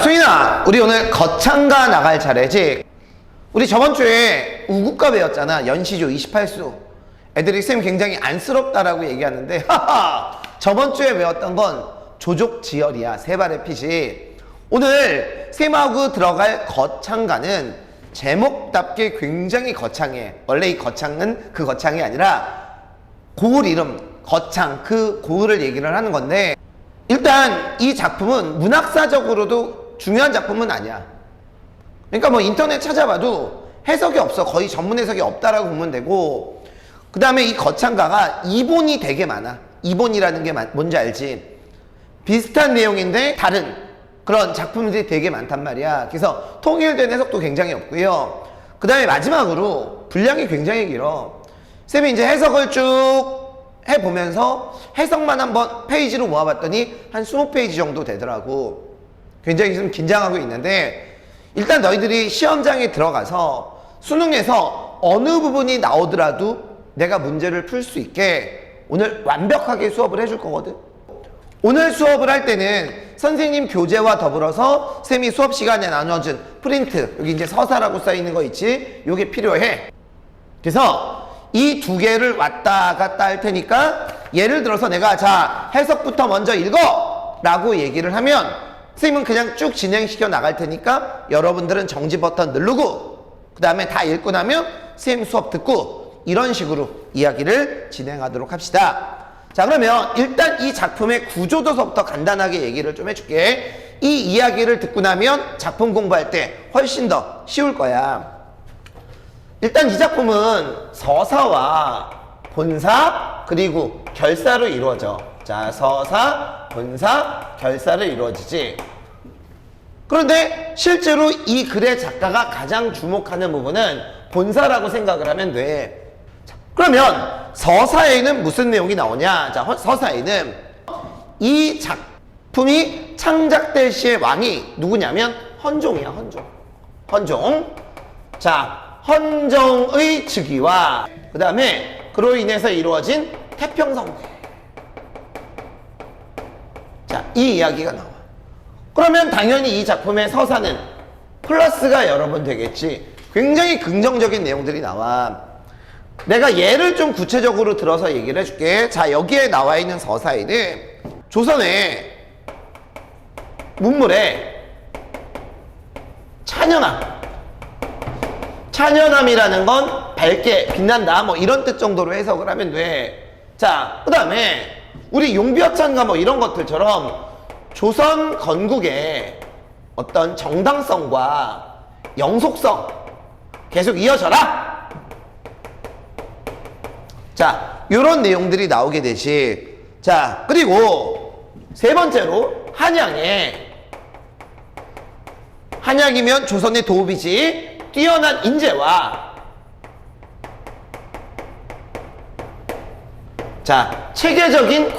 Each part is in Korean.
수인아, 우리 오늘 거창가 나갈 차례지? 우리 저번주에 우국가 배웠잖아. 연시조 28수. 애들이 쌤 굉장히 안쓰럽다라고 얘기하는데, 저번주에 배웠던 건 조족지열이야. 세 발의 핏이. 오늘 쌤하고 들어갈 거창가는 제목답게 굉장히 거창해. 원래 이 거창은 그 거창이 아니라 고을 이름, 거창, 그 고을을 얘기를 하는 건데, 일단 이 작품은 문학사적으로도 중요한 작품은 아니야. 그러니까 뭐 인터넷 찾아봐도 해석이 없어. 거의 전문 해석이 없다라고 보면 되고, 그 다음에 이 거창가가 이본이 되게 많아. 이본이라는 게 뭔지 알지? 비슷한 내용인데 다른 그런 작품들이 되게 많단 말이야. 그래서 통일된 해석도 굉장히 없고요. 그 다음에 마지막으로 분량이 굉장히 길어. 쌤이 이제 해석을 쭉 해보면서 해석만 한번 페이지로 모아봤더니 한 20페이지 정도 되더라고. 굉장히 좀 긴장하고 있는데, 일단 너희들이 시험장에 들어가서 수능에서 어느 부분이 나오더라도 내가 문제를 풀 수 있게 오늘 완벽하게 수업을 해줄 거거든. 오늘 수업을 할 때는 선생님 교재와 더불어서 쌤이 수업 시간에 나눠준 프린트, 여기 이제 서사라고 써있는 거 있지? 요게 필요해. 그래서 이 두 개를 왔다 갔다 할 테니까, 예를 들어서 내가 자 해석부터 먼저 읽어 라고 얘기를 하면 선생님은 그냥 쭉 진행시켜 나갈 테니까 여러분들은 정지 버튼 누르고 그 다음에 다 읽고 나면 선생님 수업 듣고, 이런 식으로 이야기를 진행하도록 합시다. 자, 그러면 일단 이 작품의 구조도서부터 간단하게 얘기를 좀 해줄게. 이 이야기를 듣고 나면 작품 공부할 때 훨씬 더 쉬울 거야. 일단 이 작품은 서사와 본사 그리고 결사로 이루어져. 자, 서사, 본사, 결사로 이루어지지. 그런데 실제로 이 글의 작가가 가장 주목하는 부분은 본사라고 생각을 하면 돼. 자, 그러면 서사에는 무슨 내용이 나오냐? 자, 서사에는 이 작품이 창작될 시의 왕이 누구냐면 헌종이야. 헌종. 자, 헌정의 즉위와 그 다음에 그로 인해서 이루어진 태평성대. 자, 이 이야기가 나와. 그러면 당연히 이 작품의 서사는 플러스가 여러 번 되겠지. 굉장히 긍정적인 내용들이 나와. 내가 예를 좀 구체적으로 들어서 얘기를 해줄게. 자, 여기에 나와 있는 서사에는 조선의 문물에 찬연함이라는 건 밝게 빛난다, 뭐 이런 뜻 정도로 해석을 하면 돼. 자, 그 다음에 우리 용비어천가 뭐 이런 것들처럼 조선 건국의 어떤 정당성과 영속성 계속 이어져라. 자, 요런 내용들이 나오게 되지. 자, 그리고 세 번째로 한양이면 조선의 도읍이지. 뛰어난 인재와 자, 체계적인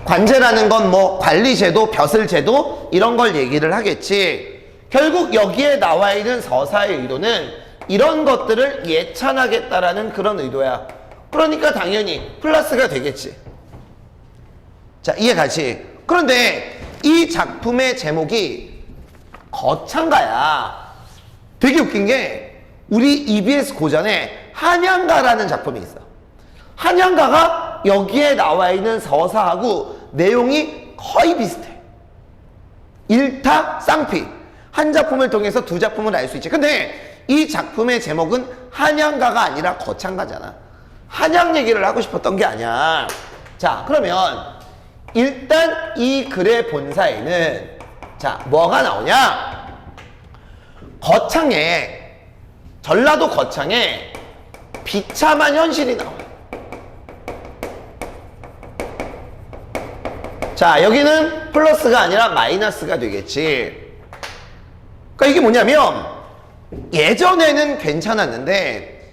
관제라는 건 뭐 관리제도, 벼슬제도 이런 걸 얘기를 하겠지. 결국 여기에 나와 있는 서사의 의도는 이런 것들을 예찬하겠다라는 그런 의도야. 그러니까 당연히 플러스가 되겠지. 자, 이해가지? 그런데 이 작품의 제목이 거창가야. 되게 웃긴 게 우리 EBS 고전에 한양가라는 작품이 있어. 한양가가 여기에 나와 있는 서사하고 내용이 거의 비슷해. 일타쌍피. 한 작품을 통해서 두 작품을 알 수 있지. 근데 이 작품의 제목은 한양가가 아니라 거창가잖아. 한양 얘기를 하고 싶었던 게 아니야. 자, 그러면 일단 이 글의 본사에는 자, 뭐가 나오냐? 전라도 거창에 비참한 현실이 나와요. 자, 여기는 플러스가 아니라 마이너스가 되겠지. 그러니까 이게 뭐냐면 예전에는 괜찮았는데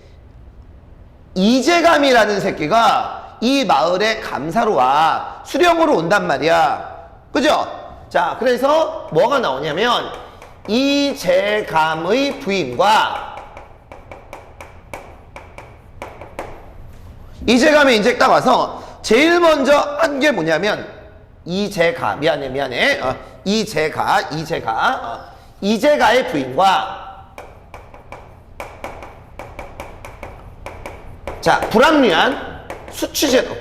이재감이라는 새끼가 이 마을에 감사로 와. 수령으로 온단 말이야. 그죠? 자, 그래서 뭐가 나오냐면 이재감의 부인과 이재감이 이제 딱 와서 제일 먼저 한 게 뭐냐면 이재가 미안해 이재가의 부인과 자 불합리한 수취제도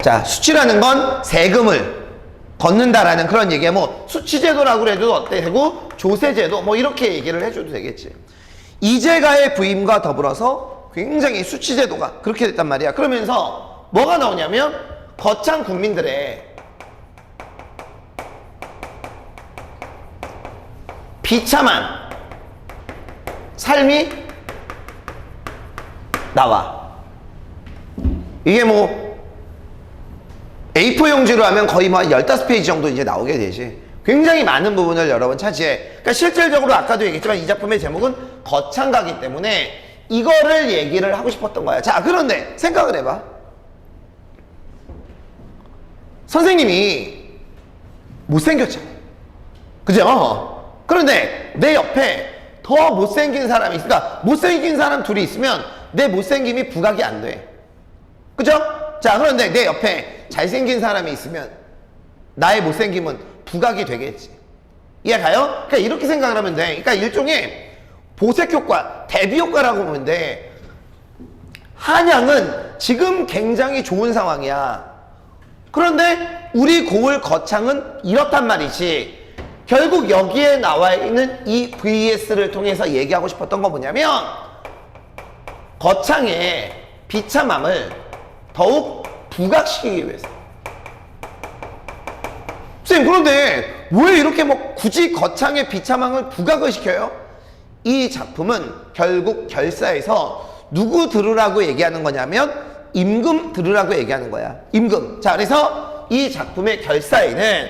자 수취라는 건 세금을 걷는다라는 그런 얘기야. 뭐 수취제도라고 해도 어때 되고 조세제도 뭐 이렇게 얘기를 해줘도 되겠지. 이재가의 부임과 더불어서 굉장히 수취제도가 그렇게 됐단 말이야. 그러면서 뭐가 나오냐면 거창 국민들의 비참한 삶이 나와. 이게 뭐 A4 용지로 하면 거의 뭐 한 15페이지 정도 이제 나오게 되지. 굉장히 많은 부분을 여러분 차지해. 그러니까 실질적으로 아까도 얘기했지만 이 작품의 제목은 거창가기 때문에 이거를 얘기를 하고 싶었던 거야. 자, 그런데 생각을 해봐. 선생님이 못생겼잖아. 그죠? 그런데 내 옆에 더 못생긴 사람이 있으니까 못생긴 사람 둘이 있으면 내 못생김이 부각이 안 돼. 그죠? 자, 그런데 내 옆에 잘생긴 사람이 있으면 나의 못생김은 부각이 되겠지. 이해 가요? 그러니까 이렇게 생각을 하면 돼. 그러니까 일종의 보색 효과, 대비 효과라고 보면 돼. 한양은 지금 굉장히 좋은 상황이야. 그런데 우리 고을 거창은 이렇단 말이지. 결국 여기에 나와 있는 이 VS를 통해서 얘기하고 싶었던 건 뭐냐면 거창의 비참함을 더욱 부각시키기 위해서. 선생님, 그런데 왜 이렇게 뭐 굳이 거창의 비참함을 부각을 시켜요? 이 작품은 결국 결사에서 누구 들으라고 얘기하는 거냐면 임금 들으라고 얘기하는 거야. 임금. 자, 그래서 이 작품의 결사에는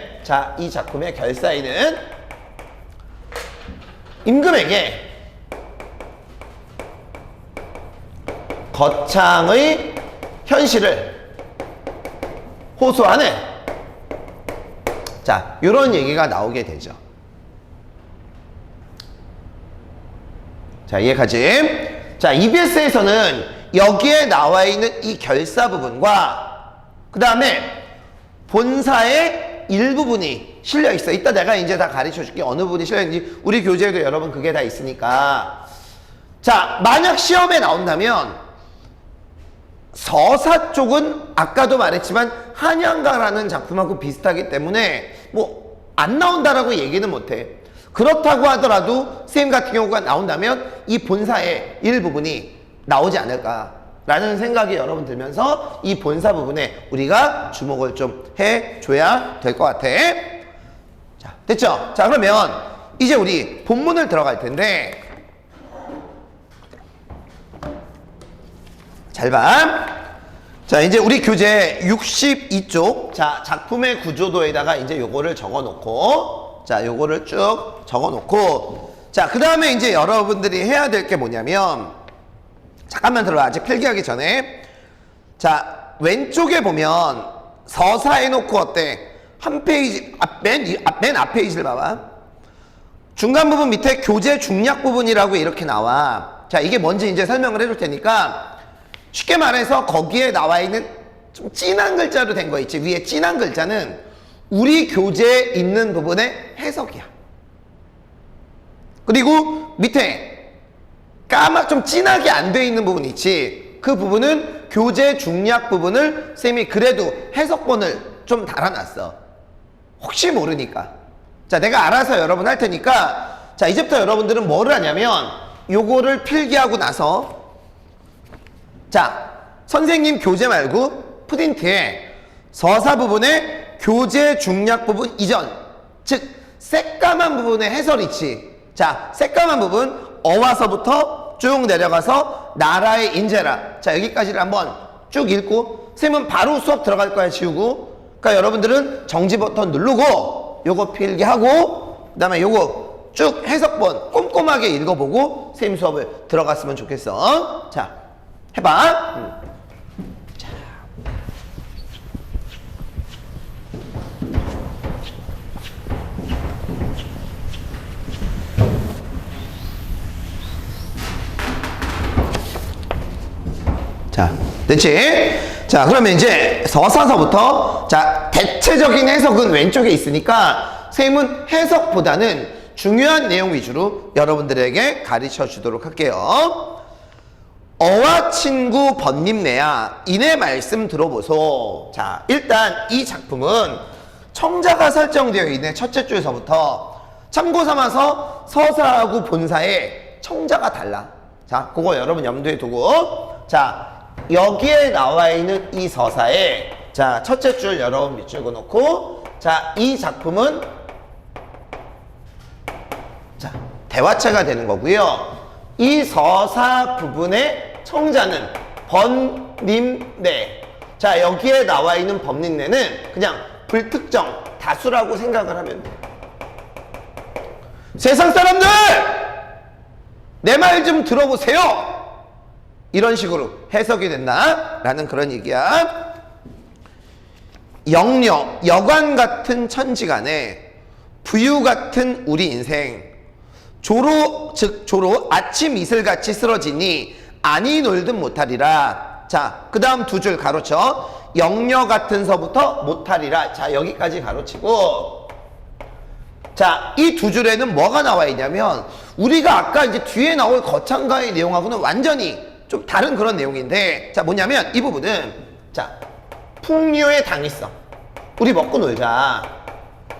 임금에게 거창의 현실을 호소하는 자, 이런 얘기가 나오게 되죠. 자, 이해가지? 자, EBS에서는 여기에 나와 있는 이 결사 부분과 그 다음에 본사의 일부분이 실려 있어. 이따 내가 이제 다 가르쳐 줄게. 어느 부분이 실려 있는지. 우리 교재에도 여러분 그게 다 있으니까. 자, 만약 시험에 나온다면 서사 쪽은 아까도 말했지만 한양가라는 작품하고 비슷하기 때문에 뭐 안 나온다라고 얘기는 못해. 그렇다고 하더라도 선생님 같은 경우가 나온다면 이 본사의 일부분이 나오지 않을까라는 생각이 여러분 들면서 이 본사 부분에 우리가 주목을 좀 해줘야 될 것 같아. 자, 됐죠? 자, 그러면 이제 우리 본문을 들어갈 텐데 잘 봐. 자, 이제 우리 교재 62쪽. 자, 작품의 구조도에다가 이제 요거를 적어 놓고, 자, 요거를 쭉 적어 놓고, 자, 그 다음에 이제 여러분들이 해야 될 게 뭐냐면, 잠깐만 들어봐. 아직 필기하기 전에. 자, 왼쪽에 보면 서사해 놓고 어때? 한 페이지, 맨 앞 페이지를 봐봐. 중간 부분 밑에 교재 중략 부분이라고 이렇게 나와. 자, 이게 뭔지 이제 설명을 해줄 테니까, 쉽게 말해서 거기에 나와 있는 좀 진한 글자로 된 거 있지. 위에 진한 글자는 우리 교재에 있는 부분의 해석이야. 그리고 밑에 까맣 좀 진하게 안 돼 있는 부분 있지. 그 부분은 교재 중략 부분을 쌤이 그래도 해석본을 좀 달아놨어. 혹시 모르니까. 자, 내가 알아서 여러분 할 테니까 자, 이제부터 여러분들은 뭐를 하냐면 요거를 필기하고 나서 자, 선생님 교재 말고 프린트에 서사 부분에 교재 중략 부분 이전, 즉 새까만 부분의 해설 있지. 자, 새까만 부분 어와서부터 쭉 내려가서 나라의 인재라. 자, 여기까지를 한번 쭉 읽고 쌤은 바로 수업 들어갈 거야. 지우고. 그러니까 여러분들은 정지 버튼 누르고 요거 필기하고 그 다음에 요거 쭉 해석본 꼼꼼하게 읽어보고 쌤 수업을 들어갔으면 좋겠어. 자, 해봐. 자. 자, 됐지? 자, 그러면 이제 서사서부터 자, 대체적인 해석은 왼쪽에 있으니까 쌤은 해석보다는 중요한 내용 위주로 여러분들에게 가르쳐 주도록 할게요. 어와 친구 번님네야 이내 말씀 들어보소. 자, 일단 이 작품은 청자가 설정되어 있는 첫째 줄에서부터 참고 삼아서 서사하고 본사의 청자가 달라. 자, 그거 여러분 염두에 두고, 자, 여기에 나와 있는 이 서사에, 자, 첫째 줄 여러분 밑줄 그어놓고, 자, 이 작품은, 자, 대화체가 되는 거고요. 이 서사 부분의 청자는 번님네. 자, 여기에 나와 있는 번님네는 그냥 불특정 다수라고 생각을 하면 돼. 세상 사람들! 내 말 좀 들어보세요! 이런 식으로 해석이 된다 라는 그런 얘기야. 영녀, 여관 같은 천지간에 부유 같은 우리 인생, 조로, 즉 조로 아침 이슬같이 쓰러지니 아니 놀든 못하리라. 자, 그 다음 두 줄 가로쳐. 영녀 같은 서부터 못하리라. 자, 여기까지 가로치고, 자, 이 두 줄에는 뭐가 나와 있냐면 우리가 아까 이제 뒤에 나올 거창가의 내용하고는 완전히 좀 다른 그런 내용인데, 자, 뭐냐면 이 부분은, 자, 풍류의 당위성, 우리 먹고 놀자,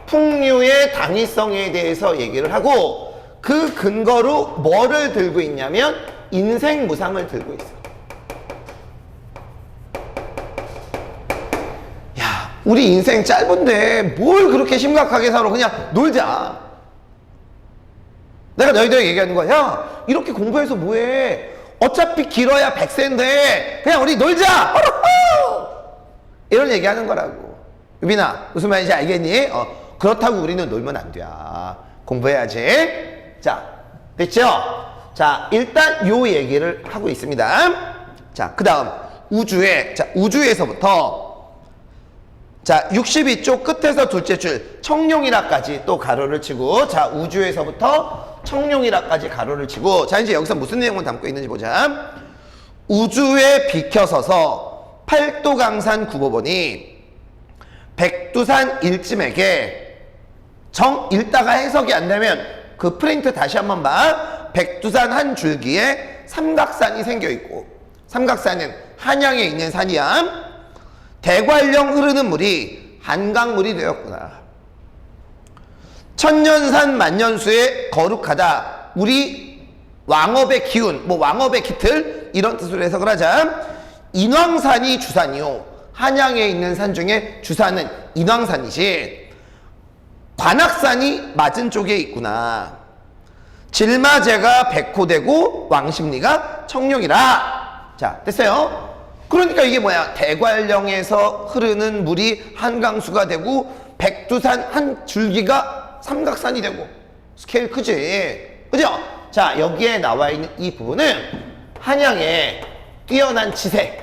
풍류의 당위성에 대해서 얘기를 하고, 그 근거로 뭐를 들고 있냐면 인생 무상을 들고 있어. 야, 우리 인생 짧은데 뭘 그렇게 심각하게 살아. 그냥 놀자. 내가 너희들에게 얘기하는 거야. 야, 이렇게 공부해서 뭐해. 어차피 길어야 100세인데 그냥 우리 놀자. 이런 얘기하는 거라고. 유빈아, 무슨 말인지 알겠니? 그렇다고 우리는 놀면 안 돼. 공부해야지. 자, 됐죠? 자, 일단 요 얘기를 하고 있습니다. 자, 그 다음 우주에, 자, 우주에서부터, 자, 62쪽 끝에서 둘째 줄 청룡이라까지 또 가로를 치고, 자, 우주에서부터 청룡이라까지 가로를 치고, 자, 이제 여기서 무슨 내용을 담고 있는지 보자. 우주에 비켜서서 팔도강산 구보보니 백두산 일찜에게 정 읽다가 해석이 안 되면 그 프린트 다시 한번 봐. 백두산 한 줄기에 삼각산이 생겨 있고, 삼각산은 한양에 있는 산이야. 대관령 흐르는 물이 한강물이 되었구나. 천년산 만년수에 거룩하다. 우리 왕업의 기운, 뭐 왕업의 깃틀 이런 뜻으로 해석을 하자. 인왕산이 주산이요. 한양에 있는 산 중에 주산은 인왕산이지. 관악산이 맞은 쪽에 있구나. 질마제가 백호되고 왕십리가 청룡이라. 자, 됐어요? 그러니까 이게 뭐야? 대관령에서 흐르는 물이 한강수가 되고 백두산 한 줄기가 삼각산이 되고. 스케일 크지? 그죠? 자, 여기에 나와 있는 이 부분은 한양의 뛰어난 지세,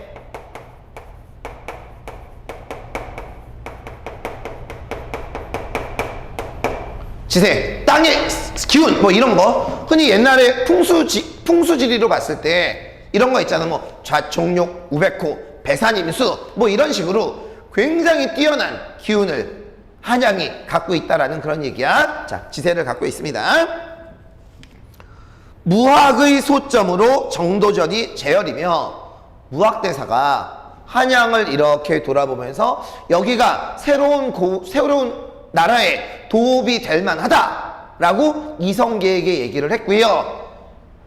지세, 땅의 기운, 뭐 이런 거. 흔히 옛날에 풍수지리로 봤을 때 이런 거 있잖아. 뭐 좌총력, 우백호, 배산임수, 뭐 이런 식으로 굉장히 뛰어난 기운을 한양이 갖고 있다라는 그런 얘기야. 자, 지세를 갖고 있습니다. 무학의 소점으로 정도전이 제열이며, 무학대사가 한양을 이렇게 돌아보면서 여기가 새로운 나라의 도읍이 될 만하다라고 이성계에게 얘기를 했고요.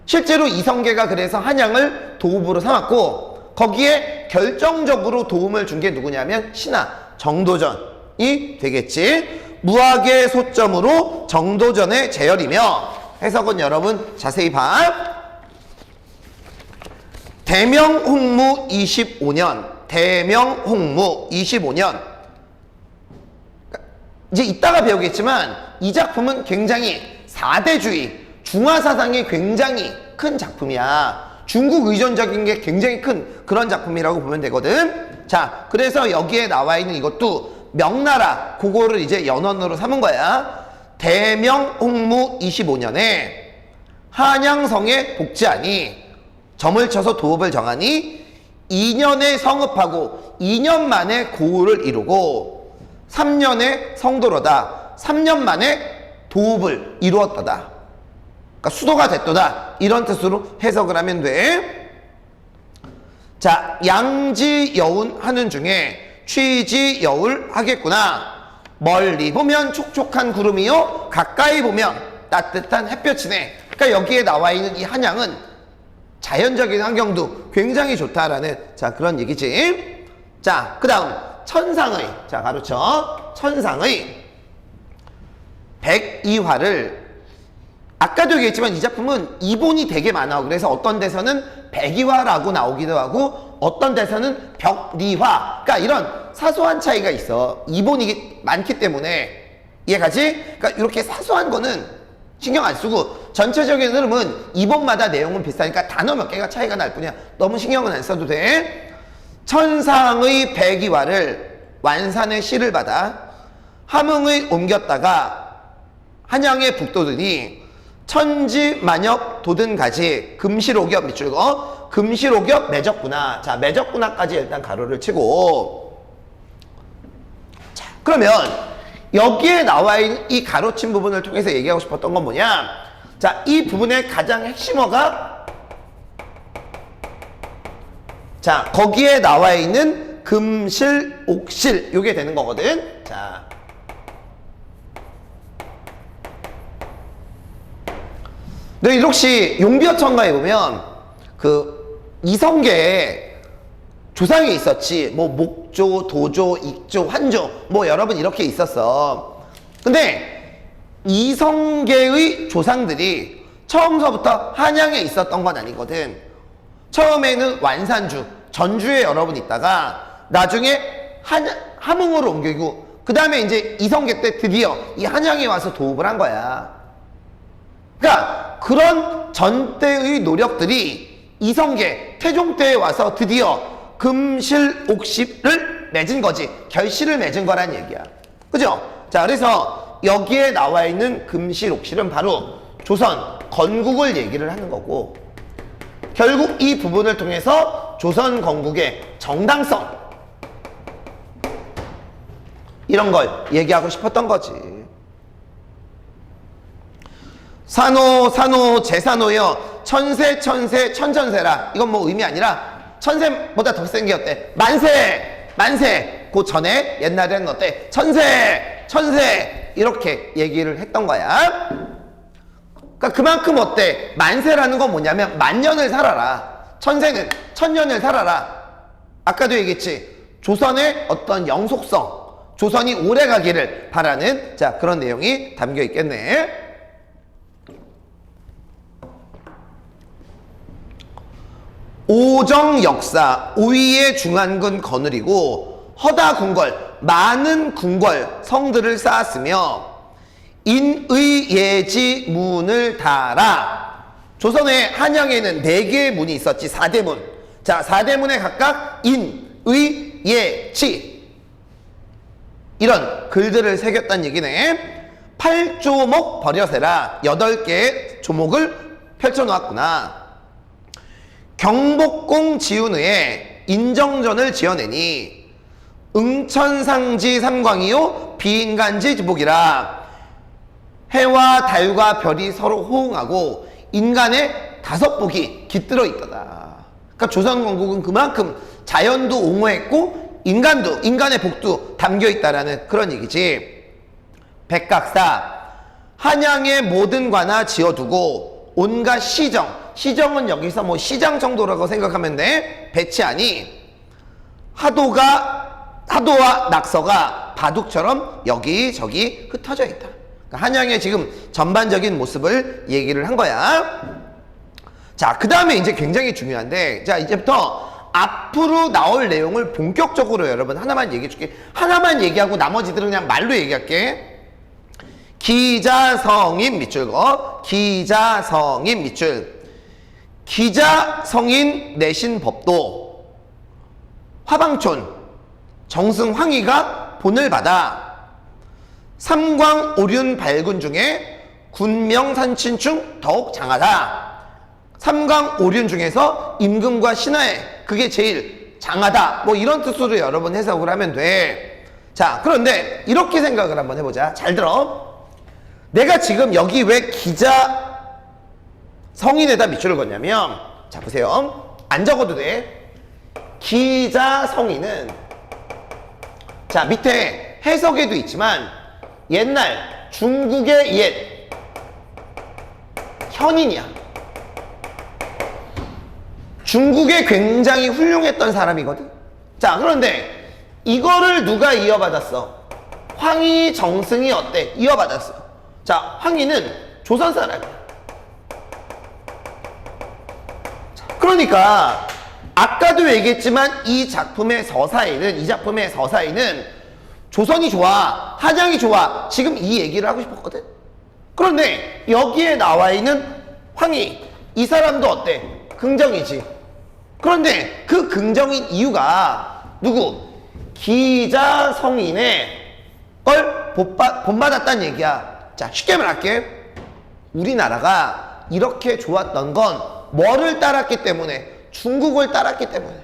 실제로 이성계가 그래서 한양을 도읍으로 삼았고, 거기에 결정적으로 도움을 준 게 누구냐면 신하 정도전이 되겠지. 무학의 소점으로 정도전의 제열이며, 해석은 여러분 자세히 봐. 대명홍무 25년, 대명홍무 25년. 이제 이따가 배우겠지만 이 작품은 굉장히 4대주의, 중화사상이 굉장히 큰 작품이야. 중국 의존적인 게 굉장히 큰 그런 작품이라고 보면 되거든. 자, 그래서 여기에 나와 있는 이것도 명나라, 그거를 이제 연원으로 삼은 거야. 대명홍무 25년에 한양성에 복지하니, 점을 쳐서 도읍을 정하니 2년에 성읍하고 2년 만에 고을을 이루고 3년에 성도로다. 3년 만에 도읍을 이루었다다. 그러니까 수도가 됐도다. 이런 뜻으로 해석을 하면 돼. 자, 양지여운 하는 중에 취지여울 하겠구나. 멀리 보면 촉촉한 구름이요, 가까이 보면 따뜻한 햇볕이네. 그러니까 여기에 나와 있는 이 한양은 자연적인 환경도 굉장히 좋다라는 자 그런 얘기지. 자, 그 다음 천상의, 자 가로쳐 천상의 백이화를, 아까도 얘기했지만 이 작품은 이본이 되게 많아. 그래서 어떤 데서는 백이화라고 나오기도 하고 어떤 데서는 벽리화, 그러니까 이런 사소한 차이가 있어. 이본이 많기 때문에. 이해가지? 그러니까 이렇게 사소한 거는 신경 안 쓰고 전체적인 흐름은 이본마다 내용은 비슷하니까 단어 몇 개가 차이가 날 뿐이야. 너무 신경은 안 써도 돼. 천상의 백이화를 완산의 시를 받아 함흥의 옮겼다가 한양의 북도들이 천지만엽 도든가지 금실오겹 밑줄거 금실오겹 매적구나. 자, 매적구나까지 일단 가로를 치고, 자 그러면 여기에 나와 있는 이 가로친 부분을 통해서 얘기하고 싶었던 건 뭐냐. 자, 이 부분의 가장 핵심어가, 자 거기에 나와 있는 금실 옥실 요게 되는 거거든. 자, 너희 혹시 용비어천가에 보면 그 이성계에 조상이 있었지. 뭐 목조, 도조, 익조, 환조 뭐 여러분 이렇게 있었어. 근데 이성계의 조상들이 처음서부터 한양에 있었던 건 아니거든. 처음에는 완산주, 전주에 여러분 있다가 나중에 함흥으로 옮기고 그 다음에 이제 이성계 때 드디어 이 한양에 와서 도읍을 한 거야. 그러니까 그런 전때의 노력들이 이성계, 태종 때에 와서 드디어 금실옥실을 맺은 거지. 결실을 맺은 거란 얘기야. 그죠? 자, 그래서 여기에 나와 있는 금실옥실은 바로 조선 건국을 얘기를 하는 거고, 결국 이 부분을 통해서 조선 건국의 정당성 이런 걸 얘기하고 싶었던 거지. 산호 산호 제산호여 천세 천세 천천세라. 이건 뭐 의미 아니라 천세보다 더 센 게 어때? 만세 만세. 그 전에 옛날에는 어때? 천세 천세 이렇게 얘기를 했던 거야. 그러니까 그만큼 어때? 만세라는 건 뭐냐면 만년을 살아라. 천세는 천년을 살아라. 아까도 얘기했지. 조선의 어떤 영속성, 조선이 오래 가기를 바라는 자 그런 내용이 담겨 있겠네. 오정 역사, 오위의 중한근 거느리고 허다 궁궐, 많은 궁궐 성들을 쌓았으며 인의 예지 문을 달아. 조선의 한양에는 4개의 문이 있었지. 4대문. 자, 4대문에 각각 인, 의, 예, 치 이런 글들을 새겼다는 얘기네. 8조목 버려세라. 8개의 조목을 펼쳐놓았구나. 경복궁 지훈의에 인정전을 지어내니 응천상지 삼광이요 비인간지 지복이라. 해와 달과 별이 서로 호응하고 인간의 5복이 깃들어 있더라. 그러니까 조선 건국은 그만큼 자연도 옹호했고 인간도, 인간의 복도 담겨 있다라는 그런 얘기지. 백각사, 한양의 모든 관아 지어두고 온갖 시정, 시정은 여기서 뭐 시장 정도라고 생각하면 돼. 배치하니 하도와 낙서가 바둑처럼 여기저기 흩어져 있다. 그러니까 한양의 지금 전반적인 모습을 얘기를 한 거야. 자, 그 다음에 이제 굉장히 중요한데, 자 이제부터 앞으로 나올 내용을 본격적으로 여러분 하나만 얘기해 줄게. 하나만 얘기하고 나머지들은 그냥 말로 얘기할게. 기자성인 밑줄거, 기자성인 밑줄. 기자성인 내신 법도 화방촌 정승황의가 본을 받아 삼광오륜 발군 중에 군명산친충 더욱 장하다. 삼광오륜 중에서 임금과 신하의 그게 제일 장하다. 뭐 이런 뜻으로 여러분 해석을 하면 돼. 자, 그런데 이렇게 생각을 한번 해보자. 잘 들어. 내가 지금 여기 왜 기자 성인에다 밑줄을 걷냐면, 자, 보세요. 안 적어도 돼. 기자 성인은, 자, 밑에 해석에도 있지만, 옛날 중국의 옛 현인이야. 중국에 굉장히 훌륭했던 사람이거든. 자, 그런데 이거를 누가 이어받았어? 황희 정승이 어때? 이어받았어. 자, 황희는 조선 사람이야. 그러니까 아까도 얘기했지만 이 작품의 서사에는 조선이 좋아, 한양이 좋아, 지금 이 얘기를 하고 싶었거든. 그런데 여기에 나와 있는 황희, 이 사람도 어때? 긍정이지. 그런데 그 긍정인 이유가 누구? 기자 성인의 걸 본받았다는 얘기야. 자, 쉽게 말할게. 우리나라가 이렇게 좋았던 건 뭐를 따랐기 때문에? 중국을 따랐기 때문에.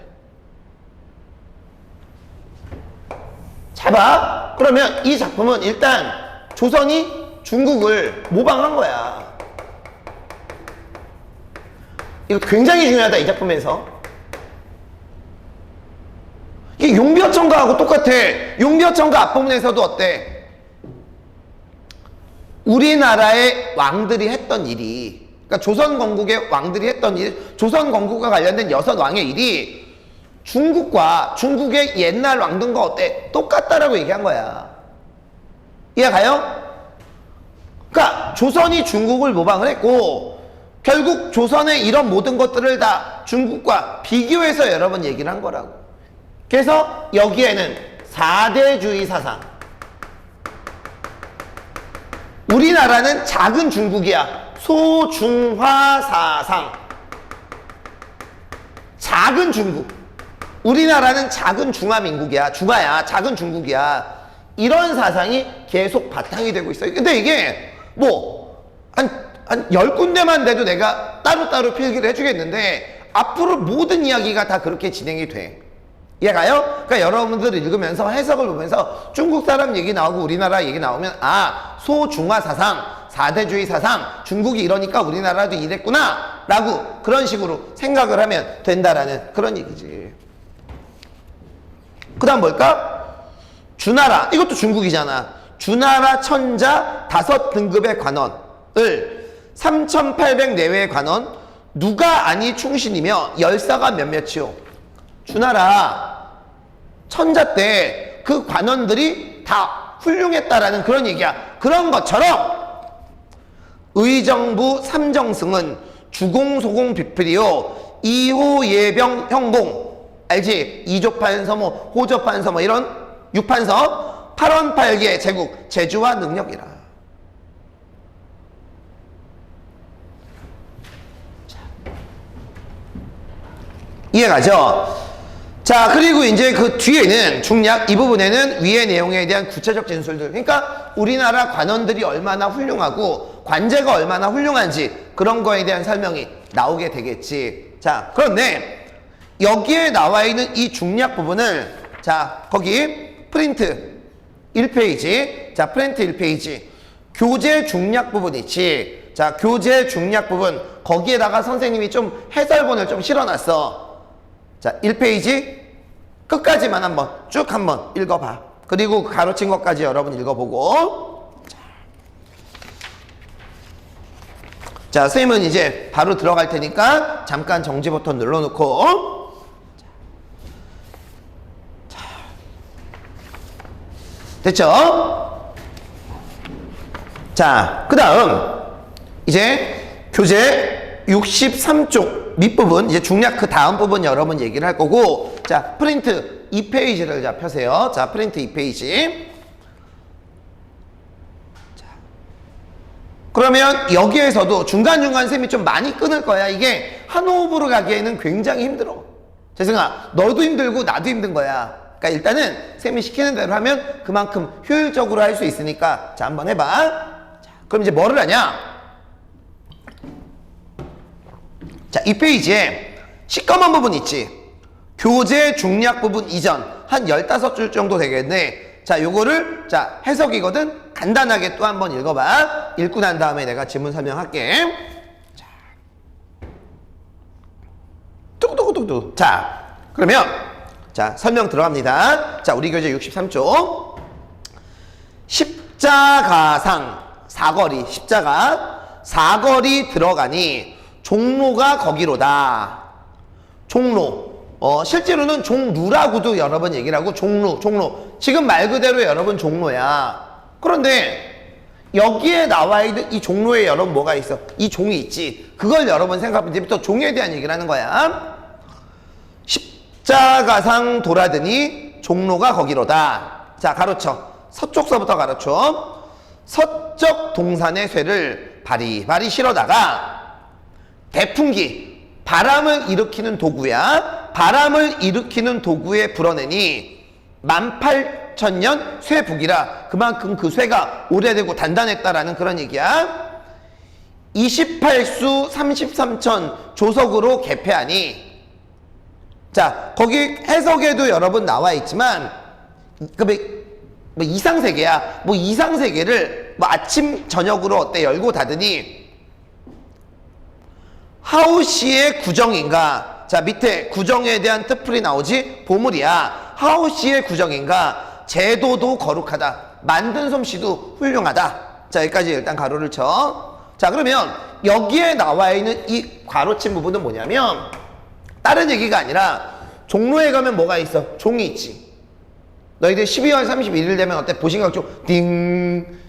잘 봐. 그러면 이 작품은 일단 조선이 중국을 모방한 거야. 이거 굉장히 중요하다, 이 작품에서. 이게 용비어천가하고 똑같아. 용비어천가 앞부분에서도 어때? 우리나라의 왕들이 했던 일이, 그러니까 조선 건국의 왕들이 했던 일, 조선 건국과 관련된 6왕의 일이 중국의 옛날 왕들과 어때? 똑같다라고 얘기한 거야. 이해가요? 그러니까 조선이 중국을 모방을 했고, 결국 조선의 이런 모든 것들을 다 중국과 비교해서 여러 번 얘기를 한 거라고. 그래서 여기에는 4대주의 사상. 우리나라는 작은 중국이야. 소중화 사상. 작은 중국. 우리나라는 작은 중화민국이야. 중화야. 작은 중국이야. 이런 사상이 계속 바탕이 되고 있어요. 근데 이게 한 10군데만 돼도 내가 따로따로 필기를 해주겠는데, 앞으로 모든 이야기가 다 그렇게 진행이 돼. 이해가요? 그러니까 여러분들 읽으면서 해석을 보면서 중국 사람 얘기 나오고 우리나라 얘기 나오면, 아, 소중화 사상, 4대주의 사상, 중국이 이러니까 우리나라도 이랬구나 라고 그런 식으로 생각을 하면 된다라는 그런 얘기지. 그 다음 뭘까? 주나라. 이것도 중국이잖아. 주나라 천자 5등급의 관원을 3,800 내외의 관원, 누가 아니 충신이며 열사가 몇몇이요? 주나라 천자 때 그 관원들이 다 훌륭했다라는 그런 얘기야. 그런 것처럼 의정부 삼정승은 주공소공 비필이요, 이호 예병 형봉, 알지? 이조판서모, 호조판서모, 이런 6판서 8원 8개 제국, 재주와 능력이라. 이해가죠? 자, 그리고 이제 그 뒤에는 중략 이 부분에는 위의 내용에 대한 구체적 진술들, 그러니까 우리나라 관원들이 얼마나 훌륭하고 관제가 얼마나 훌륭한지 그런 거에 대한 설명이 나오게 되겠지. 자, 그런데 여기에 나와 있는 이 중략 부분을, 자, 거기 프린트 1페이지, 자, 프린트 1페이지 교재 중략 부분 있지. 자, 교재 중략 부분, 거기에다가 선생님이 좀 해설본을 좀 실어놨어. 자, 1페이지 끝까지만 쭉 한번 읽어봐. 그리고 가로친 것까지 여러분 읽어보고. 자, 선생님은 이제 바로 들어갈 테니까 잠깐 정지 버튼 눌러놓고. 자, 됐죠? 자, 그 다음 이제 교재 63쪽 밑부분, 이제 중략 그 다음 부분 여러분 얘기를 할 거고. 자, 프린트 2페이지를 자 펴세요. 자, 프린트 2페이지. 자, 그러면 여기에서도 중간중간 쌤이 좀 많이 끊을 거야. 이게 한 호흡으로 가기에는 굉장히 힘들어. 재승아, 너도 힘들고 나도 힘든 거야. 그러니까 일단은 쌤이 시키는 대로 하면 그만큼 효율적으로 할 수 있으니까. 자, 한번 해봐. 자, 그럼 이제 뭐를 하냐? 자, 이 페이지에 시꺼먼 부분 있지? 교재 중략 부분 이전 한 15줄 정도 되겠네. 자, 요거를 자 해석이거든. 간단하게 또 한번 읽어봐. 읽고 난 다음에 내가 질문 설명할게. 자, 뚝뚝뚝뚝. 자, 그러면 자 설명 들어갑니다. 자, 우리 교재 63쪽. 십자가상 사거리 십자가 사거리 들어가니 종로가 거기로다. 종로. 실제로는 종루라고도 여러 번 얘기를 하고 종로. 지금 말 그대로 여러분 종로야. 그런데 여기에 나와 있는 이 종로에 여러분 뭐가 있어? 이 종이 있지. 그걸 여러분 생각하면 이제부터 종에 대한 얘기를 하는 거야. 십자가상 돌아드니 종로가 거기로다. 자, 가로쳐. 서쪽서부터 가로쳐. 서쪽 동산의 쇠를 바리바리 실어다가 대풍기 바람을 일으키는 도구야. 바람을 일으키는 도구에 불어내니 18,000년 쇠북이라. 그만큼 그 쇠가 오래되고 단단했다라는 그런 얘기야. 28수 33천 조석으로 개폐하니. 자, 거기 해석에도 여러분 나와 있지만 뭐 이상세계야. 뭐 이상세계를 뭐 아침 저녁으로 어때 열고 닫으니 하우시의 구정인가. 자, 밑에 구정에 대한 뜻풀이 나오지. 보물이야. 하우시의 구정인가. 제도도 거룩하다. 만든 솜씨도 훌륭하다. 자, 여기까지 일단 가로를 쳐. 자, 그러면 여기에 나와 있는 이 가로친 부분은 뭐냐면 다른 얘기가 아니라 종로에 가면 뭐가 있어? 종이 있지. 너희들 12월 31일 되면 어때? 보신각종 띵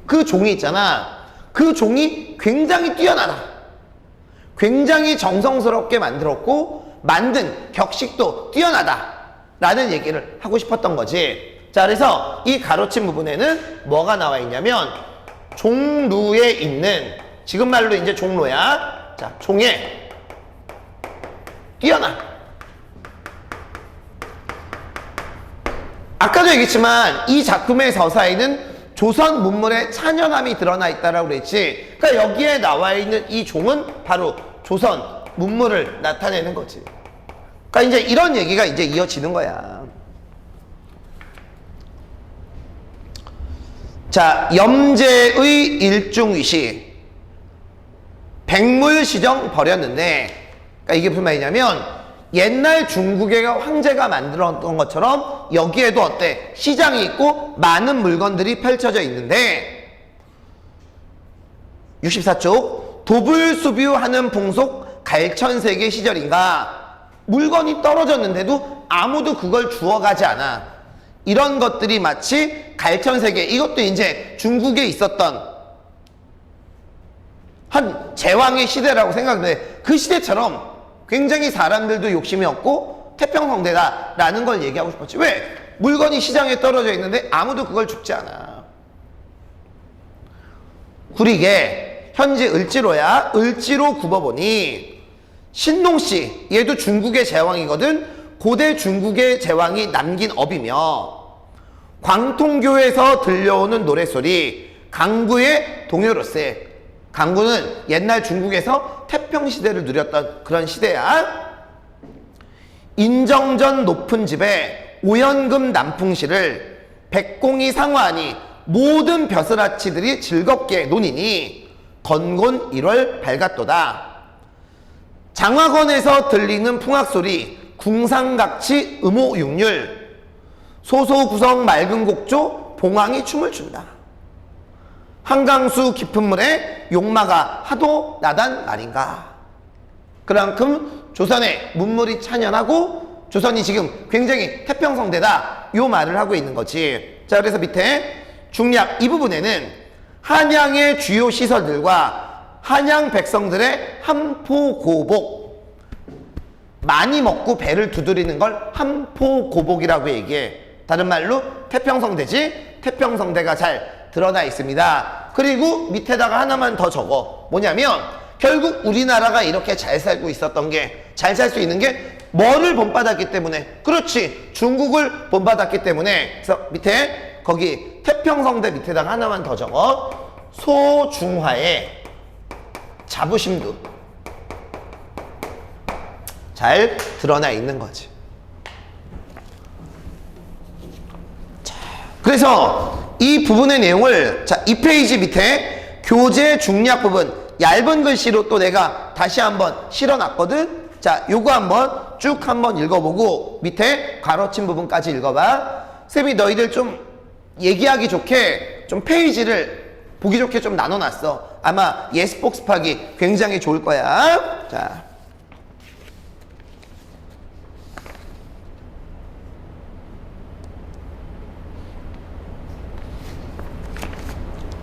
그 종이 있잖아. 그 종이 굉장히 뛰어나다. 굉장히 정성스럽게 만들었고 만든 격식도 뛰어나다 라는 얘기를 하고 싶었던 거지. 자, 그래서 이 가로친 부분에는 뭐가 나와 있냐면 종루에 있는, 지금 말로 이제 종로야. 자, 종에 뛰어나. 아까도 얘기했지만 이 작품의 서사에는 조선 문물의 찬연함이 드러나 있다라고 그랬지. 그러니까 여기에 나와 있는 이 종은 바로 조선 문물을 나타내는 거지. 그러니까 이제 이런 얘기가 이제 이어지는 거야. 자, 염제의 일중위시 백물시정 버렸는데, 그러니까 이게 무슨 말이냐면 옛날 중국의 황제가 만들었던 것처럼 여기에도 어때? 시장이 있고 많은 물건들이 펼쳐져 있는데 64쪽 도불수뷰하는 풍속 갈천세계 시절인가. 물건이 떨어졌는데도 아무도 그걸 주워가지 않아. 이런 것들이 마치 갈천세계, 이것도 이제 중국에 있었던 한 제왕의 시대라고 생각하는데 그 시대처럼 굉장히 사람들도 욕심이 없고 태평성대다라는 걸 얘기하고 싶었지. 왜? 물건이 시장에 떨어져 있는데 아무도 그걸 줍지 않아. 구리게 현재 을지로야. 을지로 굽어보니 신동씨, 얘도 중국의 제왕이거든. 고대 중국의 제왕이 남긴 업이며 광통교에서 들려오는 노랫소리 강구의 동요로세. 강구는 옛날 중국에서 태평시대를 누렸던 그런 시대야. 인정전 높은 집에 오연금 남풍시를 백공이 상화하니 모든 벼슬아치들이 즐겁게 노니니 건곤 1월 밝았도다. 장화건에서 들리는 풍악소리 궁상각치 음호육률 소소구성 맑은 곡조 봉황이 춤을 춘다. 한강수 깊은 물에 용마가 하도 나단 말인가. 그만큼 조선의 문물이 찬연하고 조선이 지금 굉장히 태평성대다 요 말을 하고 있는 거지. 자, 그래서 밑에 중략 이 부분에는 한양의 주요 시설들과 한양 백성들의 한포고복, 많이 먹고 배를 두드리는 걸 한포고복이라고 얘기해. 다른 말로 태평성대지. 태평성대가 잘 드러나 있습니다. 그리고 밑에다가 하나만 더 적어. 뭐냐면 결국 우리나라가 이렇게 잘 살고 있었던 게, 잘 살 수 있는 게 뭐를 본받았기 때문에. 그렇지, 중국을 본받았기 때문에. 그래서 밑에 거기 태평성대 밑에다가 하나만 더 적어. 소중화의 자부심도 잘 드러나 있는 거지. 자, 그래서 이 부분의 내용을 자, 이 페이지 밑에 교재 중략 부분 얇은 글씨로 또 내가 다시 한번 실어놨거든. 자, 요거 한번 쭉 한번 읽어보고 밑에 가로친 부분까지 읽어봐. 쌤이 너희들 좀 얘기하기 좋게 좀 페이지를 보기 좋게 좀 나눠놨어. 아마 예스 복습하기 굉장히 좋을 거야. 자,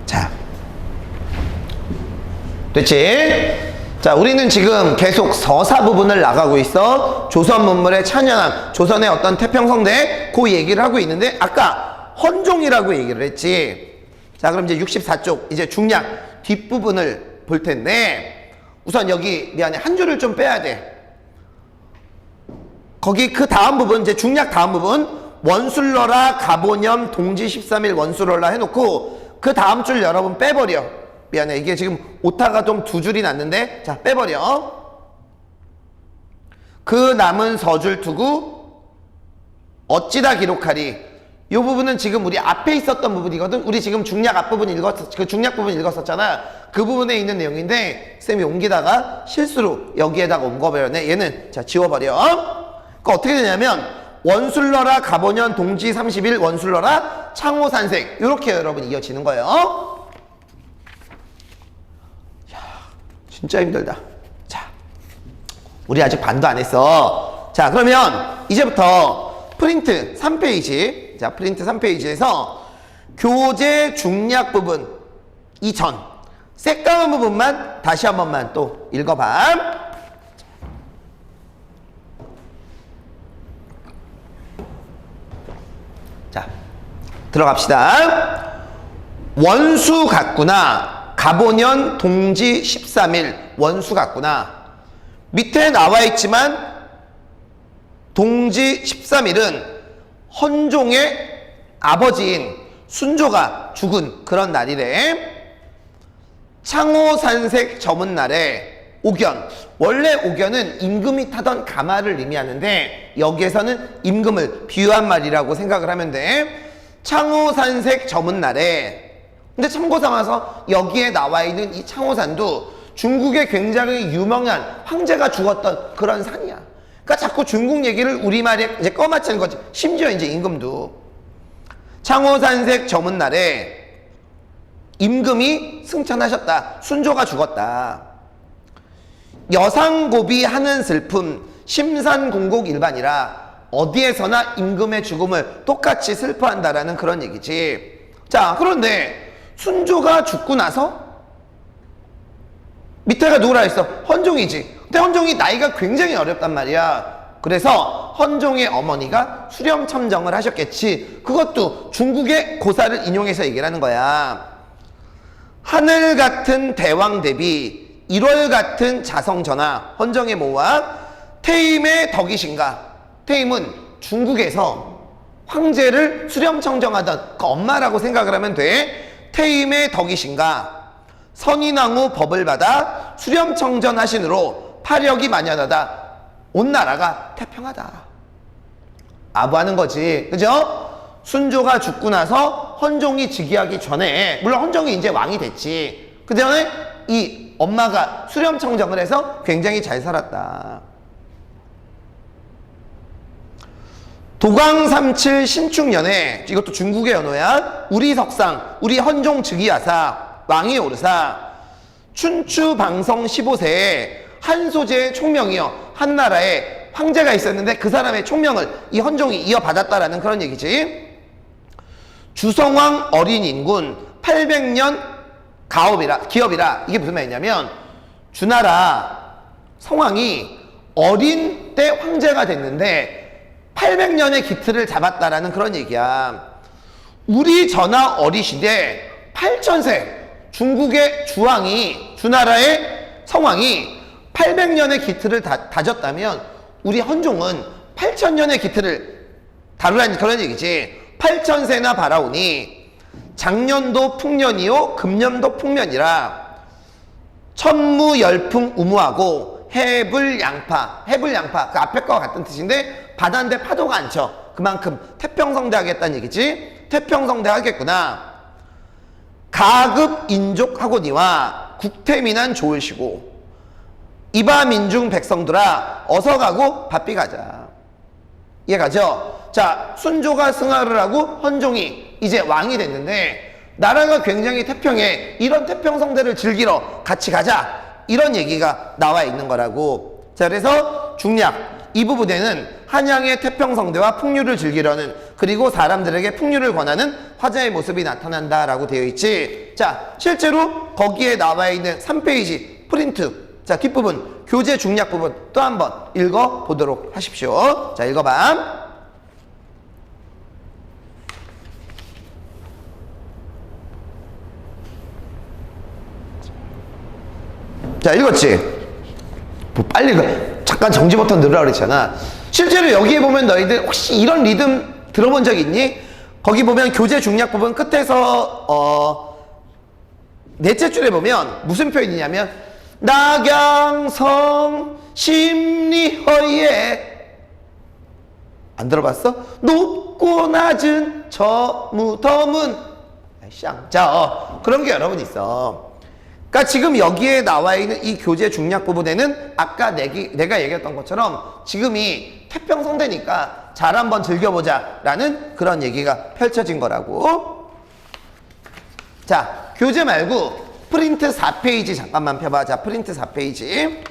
자, 됐지? 자, 우리는 지금 계속 서사 부분을 나가고 있어. 조선 문물의 찬연함, 조선의 어떤 태평성대 그 얘기를 하고 있는데 아까 헌종이라고 얘기를 했지. 자, 그럼 이제 64쪽 이제 중략 뒷부분을 볼 텐데 우선 여기 미안해 한 줄을 좀 빼야 돼. 거기 그 다음 부분 이제 중략 다음 부분 원술러라 가보념 동지 13일 원술러라 해놓고 그 다음 줄 여러분 빼버려. 미안해 이게 지금 오타가 좀 두 줄이 났는데 자 빼버려. 그 남은 서줄 투구 어찌다 기록하리. 이 부분은 지금 우리 앞에 있었던 부분이거든. 우리 지금 중략 앞부분 그 중략 부분 읽었었잖아. 그 부분에 있는 내용인데 쌤이 옮기다가 실수로 여기에다가 옮겨버렸네. 얘는 자 지워버려. 그러니까 어떻게 되냐면 원술러라 가보년 동지 30일 원술러라 창호산색 이렇게 여러분 이어지는 거예요. 진짜 힘들다. 자, 우리 아직 반도 안 했어. 자, 그러면 이제부터 프린트 3페이지. 자, 프린트 3페이지에서 교재 중략 부분 이전 새까만 부분만 다시 한 번만 또 읽어봐. 자, 들어갑시다. 원수 같구나. 가보년 동지 13일 원수 같구나. 밑에 나와 있지만 동지 13일은 헌종의 아버지인 순조가 죽은 그런 날이래. 창호산색 저문 날에 옥연. 원래 옥연은 임금이 타던 가마를 의미하는데 여기에서는 임금을 비유한 말이라고 생각을 하면 돼. 창호산색 저문 날에 근데 참고 삼아서 여기에 나와 있는 이 창호산도 중국의 굉장히 유명한 황제가 죽었던 그런 산이야. 그러니까 자꾸 중국 얘기를 우리말에 이제 꺼맞추는 거지. 심지어 이제 임금도. 창호산색 저문 날에 임금이 승천하셨다. 순조가 죽었다. 여상고비 하는 슬픔 심산궁곡 일반이라 어디에서나 임금의 죽음을 똑같이 슬퍼한다라는 그런 얘기지. 자, 그런데 순조가 죽고 나서 밑에가 누구라 했어? 헌종이지. 근데 헌종이 나이가 굉장히 어렵단 말이야. 그래서 헌종의 어머니가 수렴첨정을 하셨겠지. 그것도 중국의 고사를 인용해서 얘기를 하는 거야. 하늘 같은 대왕 대비 1월 같은 자성전하 헌정의 모와 태임의 덕이신가. 태임은 중국에서 황제를 수렴청정하던 그 엄마라고 생각을 하면 돼. 태임의 덕이신가. 선인왕후 법을 받아 수렴청전하신으로 파력이 만연하다. 온 나라가 태평하다. 아부하는 거지. 그죠? 순조가 죽고 나서 헌종이 즉위하기 전에 물론 헌종이 이제 왕이 됐지. 그 전에 이 엄마가 수렴청정을 해서 굉장히 잘 살았다. 도광37 신축년에 이것도 중국의 연호야. 우리 석상 우리 헌종 즉위하사 왕이 오르사 춘추 방성 15세에 한소재의 총명이여 한나라에 황제가 있었는데 그 사람의 총명을 이 헌종이 이어받았다라는 그런 얘기지. 주성왕 어린 인군 800년 기업이라. 이게 무슨 말이냐면 주나라 성왕이 어린 때 황제가 됐는데 800년의 기틀을 잡았다라는 그런 얘기야. 우리 전하 어리시대 8000세 중국의 주나라의 성왕이 800년의 기틀을 다졌다면 우리 헌종은 8000년의 기틀을 다루라는 그런 얘기지. 8000세나 바라오니 작년도 풍년이요 금년도 풍년이라 천무 열풍 우무하고 해불양파. 해불양파. 그 앞에 거와 같은 뜻인데 바다인데 파도가 안 쳐. 그만큼 태평성대 하겠다는 얘기지. 태평성대 하겠구나. 가급인족하고니와 국태민한 좋으시고 이바 민중 백성들아 어서 가고 바삐 가자. 이해가죠? 자, 순조가 승하를 하고 헌종이 이제 왕이 됐는데 나라가 굉장히 태평해. 이런 태평성대를 즐기러 같이 가자. 이런 얘기가 나와 있는 거라고. 자, 그래서 중략 이 부분에는 한양의 태평성대와 풍류를 즐기려는 그리고 사람들에게 풍류를 권하는 화자의 모습이 나타난다라고 되어 있지. 자, 실제로 거기에 나와 있는 3페이지 프린트. 자, 뒷부분 교재 중략 부분 또 한번 읽어보도록 하십시오. 자, 읽어봐. 자, 읽었지? 뭐 빨리 잠깐 정지 버튼 누르라 그랬잖아. 실제로 여기에 보면 너희들 혹시 이런 리듬 들어본 적 있니? 거기 보면 교재 중략 부분 끝에서 넷째 줄에 보면 무슨 표현이냐면 낙양성 심리허예 안 들어봤어? 높고 낮은 저 무덤은 자, 그런 게 여러 번 있어. 그러니까 지금 여기에 나와 있는 이 교재 중략 부분에는 아까 내가 얘기했던 것처럼 지금이 태평성대니까 잘 한번 즐겨보자 라는 그런 얘기가 펼쳐진 거라고. 자, 교재 말고 프린트 4페이지 잠깐만 펴봐. 자, 프린트 4페이지.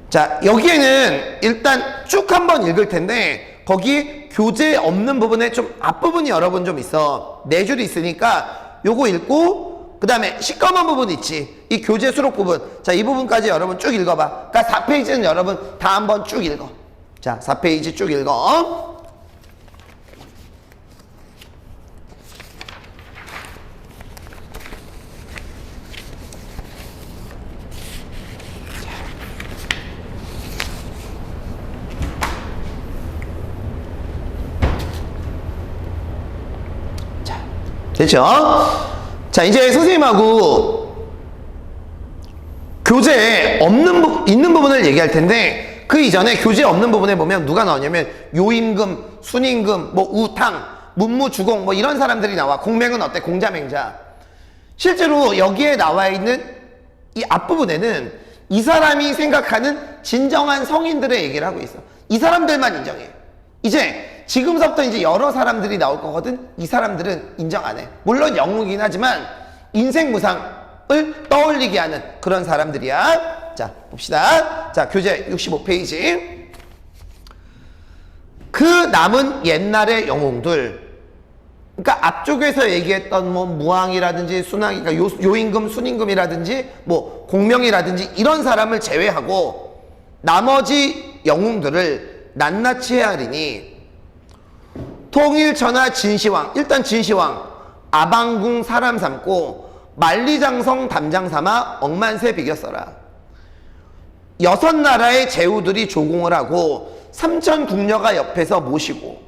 자, 여기에는 일단 쭉 한번 읽을 텐데 거기 교재 없는 부분에 좀 앞부분이 여러분 좀 있어. 네 줄이 있으니까 요거 읽고 그 다음에 시꺼먼 부분 있지. 이 교재 수록 부분. 자, 이 부분까지 여러분 쭉 읽어봐. 그러니까 4페이지는 여러분 다 한번 쭉 읽어. 자, 4페이지 쭉 읽어. 됐죠? 자, 이제 선생님하고 교재에 있는 부분을 얘기할 텐데 그 이전에 교재에 없는 부분에 보면 누가 나오냐면 요임금, 순임금, 뭐 우탕, 문무주공 뭐 이런 사람들이 나와. 공맹은 어때? 공자맹자. 실제로 여기에 나와 있는 이 앞부분에는 이 사람이 생각하는 진정한 성인들의 얘기를 하고 있어. 이 사람들만 인정해. 이제 지금서부터 이제 여러 사람들이 나올 거거든. 이 사람들은 인정 안 해. 물론 영웅이긴 하지만 인생 무상을 떠올리게 하는 그런 사람들이야. 자, 봅시다. 자, 교재 65페이지. 그 남은 옛날의 영웅들. 그러니까 앞쪽에서 얘기했던 뭐 무왕이라든지 순왕, 그러니까 요임금, 순임금이라든지 뭐 공명이라든지 이런 사람을 제외하고 나머지 영웅들을 낱낱이 헤아리니 통일천하 진시황, 일단 진시황 아방궁 사람 삼고 만리장성 담장 삼아 억만세 비겼어라. 6나라의 제후들이 조공을 하고 3천 궁녀가 옆에서 모시고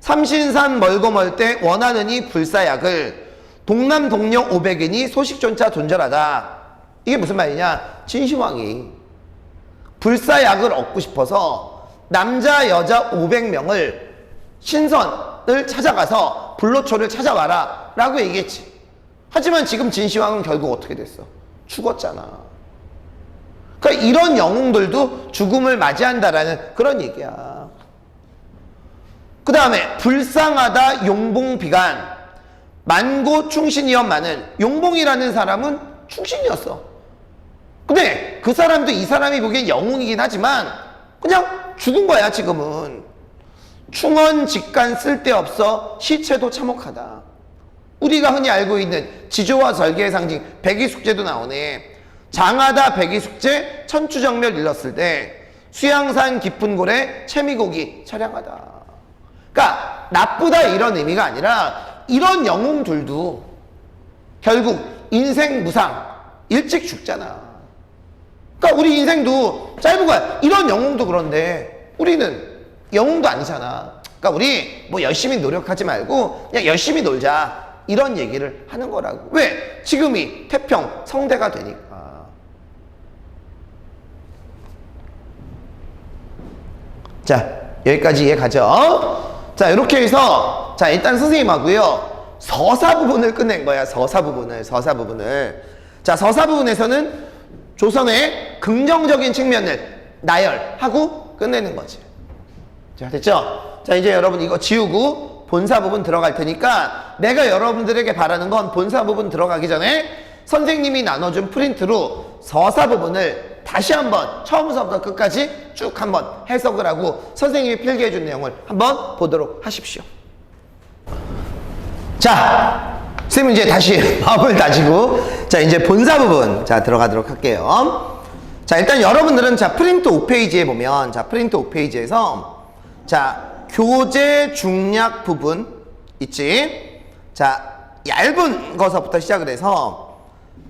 삼신산 멀고 멀 때 원하느니 불사약을 동남 동녀 500인이 소식존차 존절하다. 이게 무슨 말이냐? 진시황이 불사약을 얻고 싶어서 남자 여자 500명을 신선을 찾아가서 불로초를 찾아와라 라고 얘기했지. 하지만 지금 진시황은 결국 어떻게 됐어? 죽었잖아. 그러니까 이런 영웅들도 죽음을 맞이한다라는 그런 얘기야. 그 다음에 불쌍하다 용봉비간 만고 충신이었마는. 용봉이라는 사람은 충신이었어. 근데 그 사람도 이 사람이 보기엔 영웅이긴 하지만 그냥 죽은 거야 지금은. 충원 직간 쓸데없어 시체도 참혹하다. 우리가 흔히 알고 있는 지조와 절개의 상징 백이숙제도 나오네. 장하다 백이숙제 천추정멸 일렀을 때 수양산 깊은 골에 채미고기 처량하다. 그러니까 나쁘다 이런 의미가 아니라 이런 영웅들도 결국 인생 무상 일찍 죽잖아. 그러니까 우리 인생도 짧은 거야. 이런 영웅도 그런데 우리는 영웅도 아니잖아. 그러니까 우리 뭐 열심히 노력하지 말고 그냥 열심히 놀자. 이런 얘기를 하는 거라고. 왜? 지금이 태평 성대가 되니까. 자, 여기까지 이해 가죠? 자, 이렇게 해서 자, 일단 선생님하고요 서사 부분을 끝낸 거야. 서사 부분을. 자, 서사 부분에서는 조선의 긍정적인 측면을 나열하고 끝내는 거지. 자, 됐죠? 자, 이제 여러분 이거 지우고 본사 부분 들어갈 테니까 내가 여러분들에게 바라는 건 본사 부분 들어가기 전에 선생님이 나눠준 프린트로 서사 부분을 다시 한번 처음부터 끝까지 쭉 한번 해석을 하고 선생님이 필기해준 내용을 한번 보도록 하십시오. 자, 쌤은 이제 다시 마음을 다지고 자, 이제 본사 부분 자 들어가도록 할게요. 자, 일단 여러분들은 자 프린트 5페이지에 보면 자 프린트 5페이지에서 자 교재 중략 부분 있지. 자, 얇은 거서부터 시작을 해서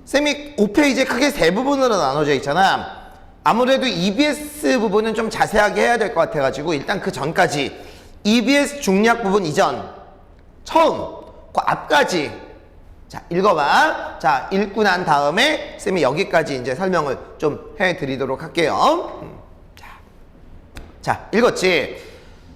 쌤이 5페이지에 크게 세 부분으로 나눠져 있잖아. 아무래도 EBS 부분은 좀 자세하게 해야 될 것 같아가지고 일단 그 전까지 EBS 중략 부분 이전 처음 그 앞까지 자 읽어봐. 자, 읽고 난 다음에 쌤이 여기까지 이제 설명을 좀 해드리도록 할게요. 자, 읽었지?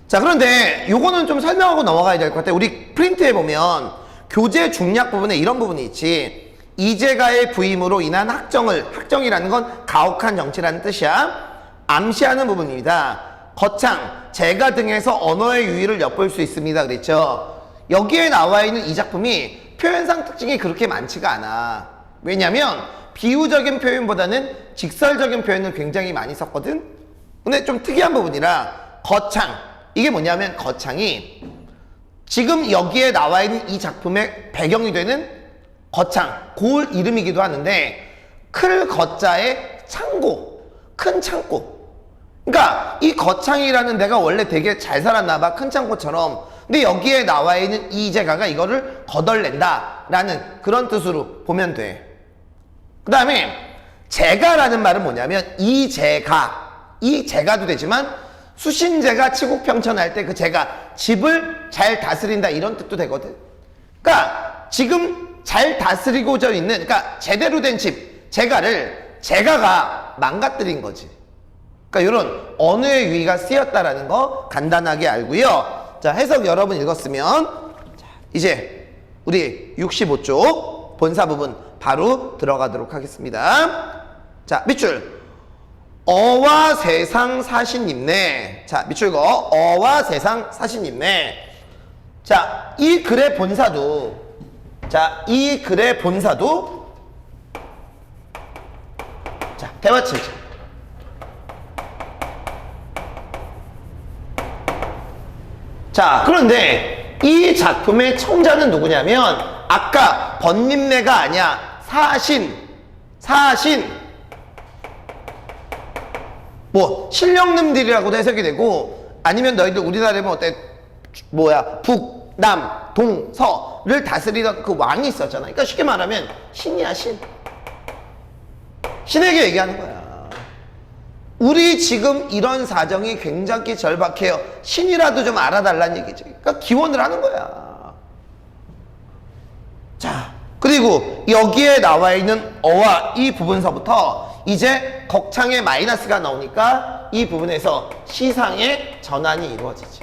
자, 그런데 요거는 좀 설명하고 넘어가야 될 것 같아. 우리 프린트에 보면 교재 중략 부분에 이런 부분이 있지. 이재가의 부임으로 인한 학정이라는 건 가혹한 정치라는 뜻이야. 암시하는 부분입니다. 거창, 재가 등에서 언어의 유의를 엿볼 수 있습니다. 그랬죠? 여기에 나와 있는 이 작품이 표현상 특징이 그렇게 많지가 않아. 왜냐면 비유적인 표현보다는 직설적인 표현을 굉장히 많이 썼거든. 근데 좀 특이한 부분이라 거창, 이게 뭐냐면 거창이 지금 여기에 나와 있는 이 작품의 배경이 되는 거창, 고을 이름이기도 하는데 클 거자의 창고, 큰 창고. 그러니까 이 거창이라는 데가 원래 되게 잘 살았나 봐, 큰 창고처럼. 근데 여기에 나와 있는 이재가가 이거를 거덜낸다 라는 그런 뜻으로 보면 돼. 그 다음에 재가라는 말은 뭐냐면 이 재가도 되지만 수신제가 치국평천할 때 그 재가 집을 잘 다스린다 이런 뜻도 되거든. 그러니까 지금 잘 다스리고자 있는, 그러니까 제대로 된 집, 재가가 망가뜨린 거지. 그러니까 이런 언어의 유의가 쓰였다라는 거 간단하게 알고요. 자, 해석 여러분 읽었으면 자, 이제 우리 65쪽 본사 부분 바로 들어가도록 하겠습니다. 자, 밑줄 어와 세상 사신님네. 자, 밑줄 그어 어와 세상 사신님네. 자, 이 글의 본사도 자, 자, 대화칠자. 자, 그런데 이 작품의 청자는 누구냐면 아까 번님네가 아니야. 사신. 뭐 신령님들이라고도 해석이 되고 아니면 너희들 우리나라에 보면 어때? 뭐야? 북, 남, 동, 서를 다스리던 그 왕이 있었잖아. 그러니까 쉽게 말하면 신이야, 신. 신에게 얘기하는 거야. 우리 지금 이런 사정이 굉장히 절박해요. 신이라도 좀 알아달라는 얘기지. 그러니까 기원을 하는 거야. 자, 그리고 여기에 나와 있는 어와 이 부분서부터 이제 격창의 마이너스가 나오니까 이 부분에서 시상의 전환이 이루어지지.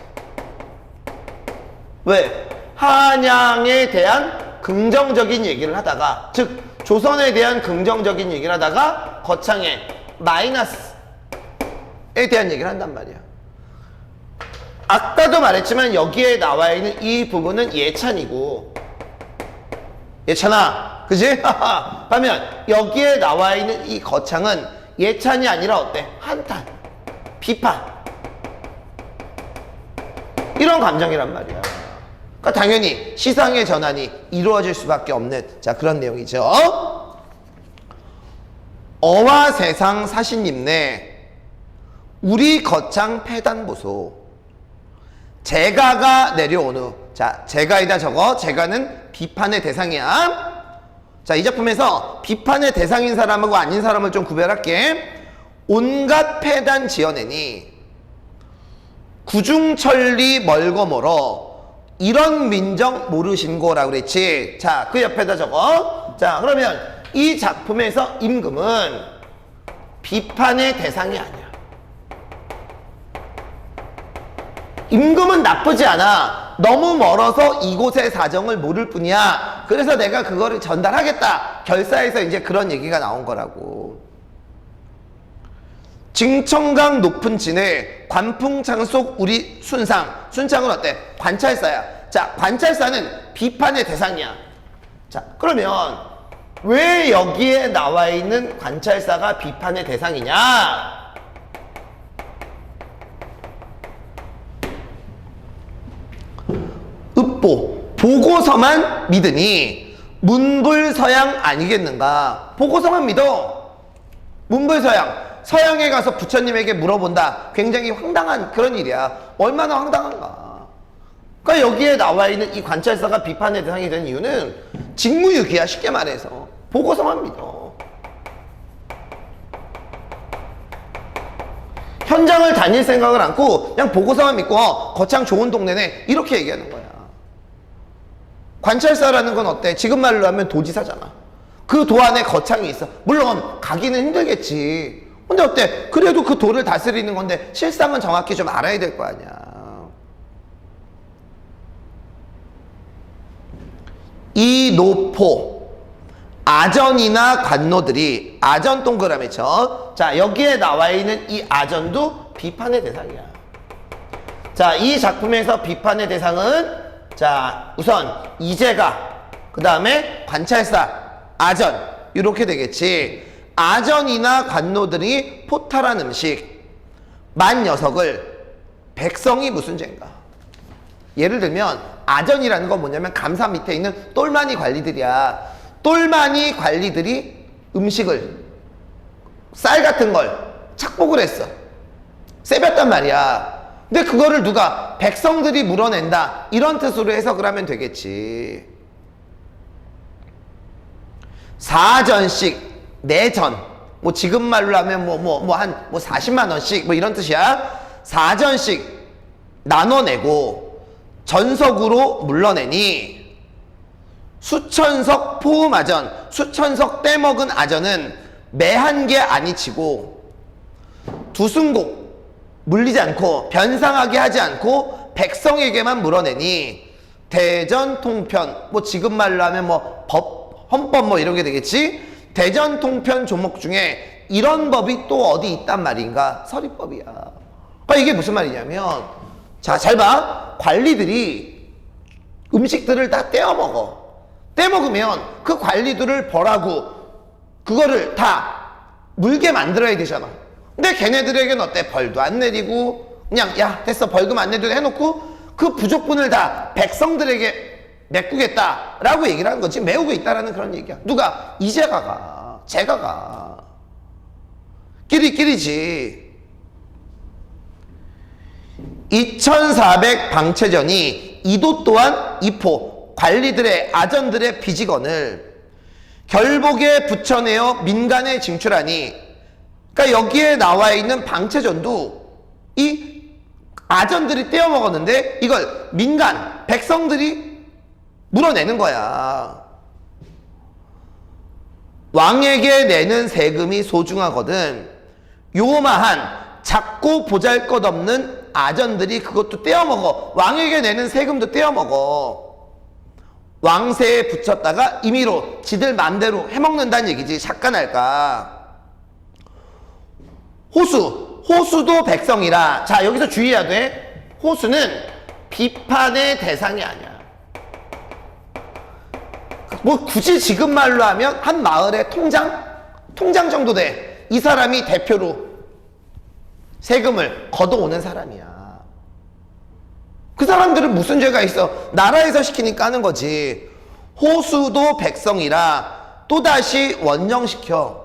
왜? 한양에 대한 긍정적인 얘기를 하다가, 즉 조선에 대한 긍정적인 얘기를 하다가 거창의 마이너스 에 대한 얘기를 한단 말이야. 아까도 말했지만 여기에 나와 있는 이 부분은 예찬이고, 예찬아, 그지? 그러면 여기에 나와 있는 이 거창은 예찬이 아니라 어때? 한탄, 비판, 이런 감정이란 말이야. 그러니까 당연히 시상의 전환이 이루어질 수밖에 없는 자 그런 내용이죠. 어와 세상 사신님네 우리 거창 패단보소. 재가가 내려온 후. 자, 재가이다 저거. 재가는 비판의 대상이야. 자, 이 작품에서 비판의 대상인 사람하고 아닌 사람을 좀 구별할게. 온갖 패단 지어내니 구중천리 멀고 멀어 이런 민정 모르신고라고 그랬지. 자, 그 옆에다 적어. 자, 그러면 이 작품에서 임금은 비판의 대상이 아니야. 임금은 나쁘지 않아. 너무 멀어서 이곳의 사정을 모를 뿐이야. 그래서 내가 그거를 전달하겠다. 결사에서 이제 그런 얘기가 나온 거라고. 징청강 높은 진에 관풍창 속 우리 순상. 순창은 어때? 관찰사야. 자, 관찰사는 비판의 대상이야. 자, 그러면 왜 여기에 나와 있는 관찰사가 비판의 대상이냐? 읍보, 보고서만 믿으니 문불서양 아니겠는가? 보고서만 믿어. 문불서양. 서양에 가서 부처님에게 물어본다. 굉장히 황당한 그런 일이야. 얼마나 황당한가. 그러니까 여기에 나와 있는 이 관찰사가 비판의 대상이 된 이유는 직무유기야. 쉽게 말해서 보고서만 믿어. 현장을 다닐 생각을 않고 그냥 보고서만 믿고 거창 좋은 동네네 이렇게 얘기하는 거야. 관찰사라는 건 어때? 지금 말로 하면 도지사잖아. 그 도 안에 거창이 있어. 물론 가기는 힘들겠지. 근데 어때? 그래도 그 도를 다스리는 건데 실상은 정확히 좀 알아야 될 거 아니야. 이 노포 아전이나 관노들이 아전 동그라미 쳐. 자, 여기에 나와 있는 이 아전도 비판의 대상이야. 자, 이 작품에서 비판의 대상은 자, 우선 이재가, 그 다음에 관찰사, 아전 이렇게 되겠지. 아전이나 관노들이 포탈한 음식 만 녀석을 백성이 무슨 죄인가. 예를 들면 아전이라는 건 뭐냐면 감사 밑에 있는 똘마니 관리들이야. 똘마니 관리들이 음식을 쌀 같은 걸 착복을 했어. 세볐단 말이야. 근데 그거를 누가 백성들이 물어낸다 이런 뜻으로 해석을 하면 되겠지. 사전씩 내전, 뭐 지금 말로 하면 한 40만 원씩 뭐 이런 뜻이야. 사전씩 나눠내고 전석으로 물러내니 수천석 포음 아전, 수천석 떼먹은 아전은 매한 게 아니치고 두순곡 물리지 않고 변상하게 하지 않고 백성에게만 물어내니 대전통편, 뭐 지금 말로 하면 뭐 법, 헌법 뭐 이런 게 되겠지. 대전통편 조목 중에 이런 법이 또 어디 있단 말인가? 서리법이야. 그러니까 이게 무슨 말이냐면, 자, 잘 봐. 관리들이 음식들을 다 떼어먹어. 떼먹으면 그 관리들을 벌하고 그거를 다 물게 만들어야 되잖아. 근데 걔네들에게는 어때? 벌도 안 내리고 그냥 야 됐어 벌금 안 내도 해놓고 그 부족분을 다 백성들에게 메꾸겠다라고 얘기를 하는 거지. 메우고 있다라는 그런 얘기야. 누가? 이재가가, 제가가 끼리끼리지. 2400 방채전이 이도 또한 이포 관리들의 아전들의 비직언을 결복에 붙여내어 민간에 징출하니, 그러니까 여기에 나와 있는 방채전도 이 아전들이 떼어먹었는데 이걸 민간 백성들이 물어내는 거야. 왕에게 내는 세금이 소중하거든 요마한 작고 보잘것없는 아전들이 그것도 떼어먹어. 왕에게 내는 세금도 떼어먹어. 왕세에 붙였다가 임의로 지들 맘대로 해먹는다는 얘기지. 삭간할까. 호수도 백성이라. 자, 여기서 주의해야 돼. 호수는 비판의 대상이 아니야. 뭐 굳이 지금 말로 하면 한 마을의 통장 정도 돼. 이 사람이 대표로 세금을 걷어오는 사람이야. 그 사람들은 무슨 죄가 있어? 나라에서 시키니까 하는 거지. 호수도 백성이라 또다시 원령시켜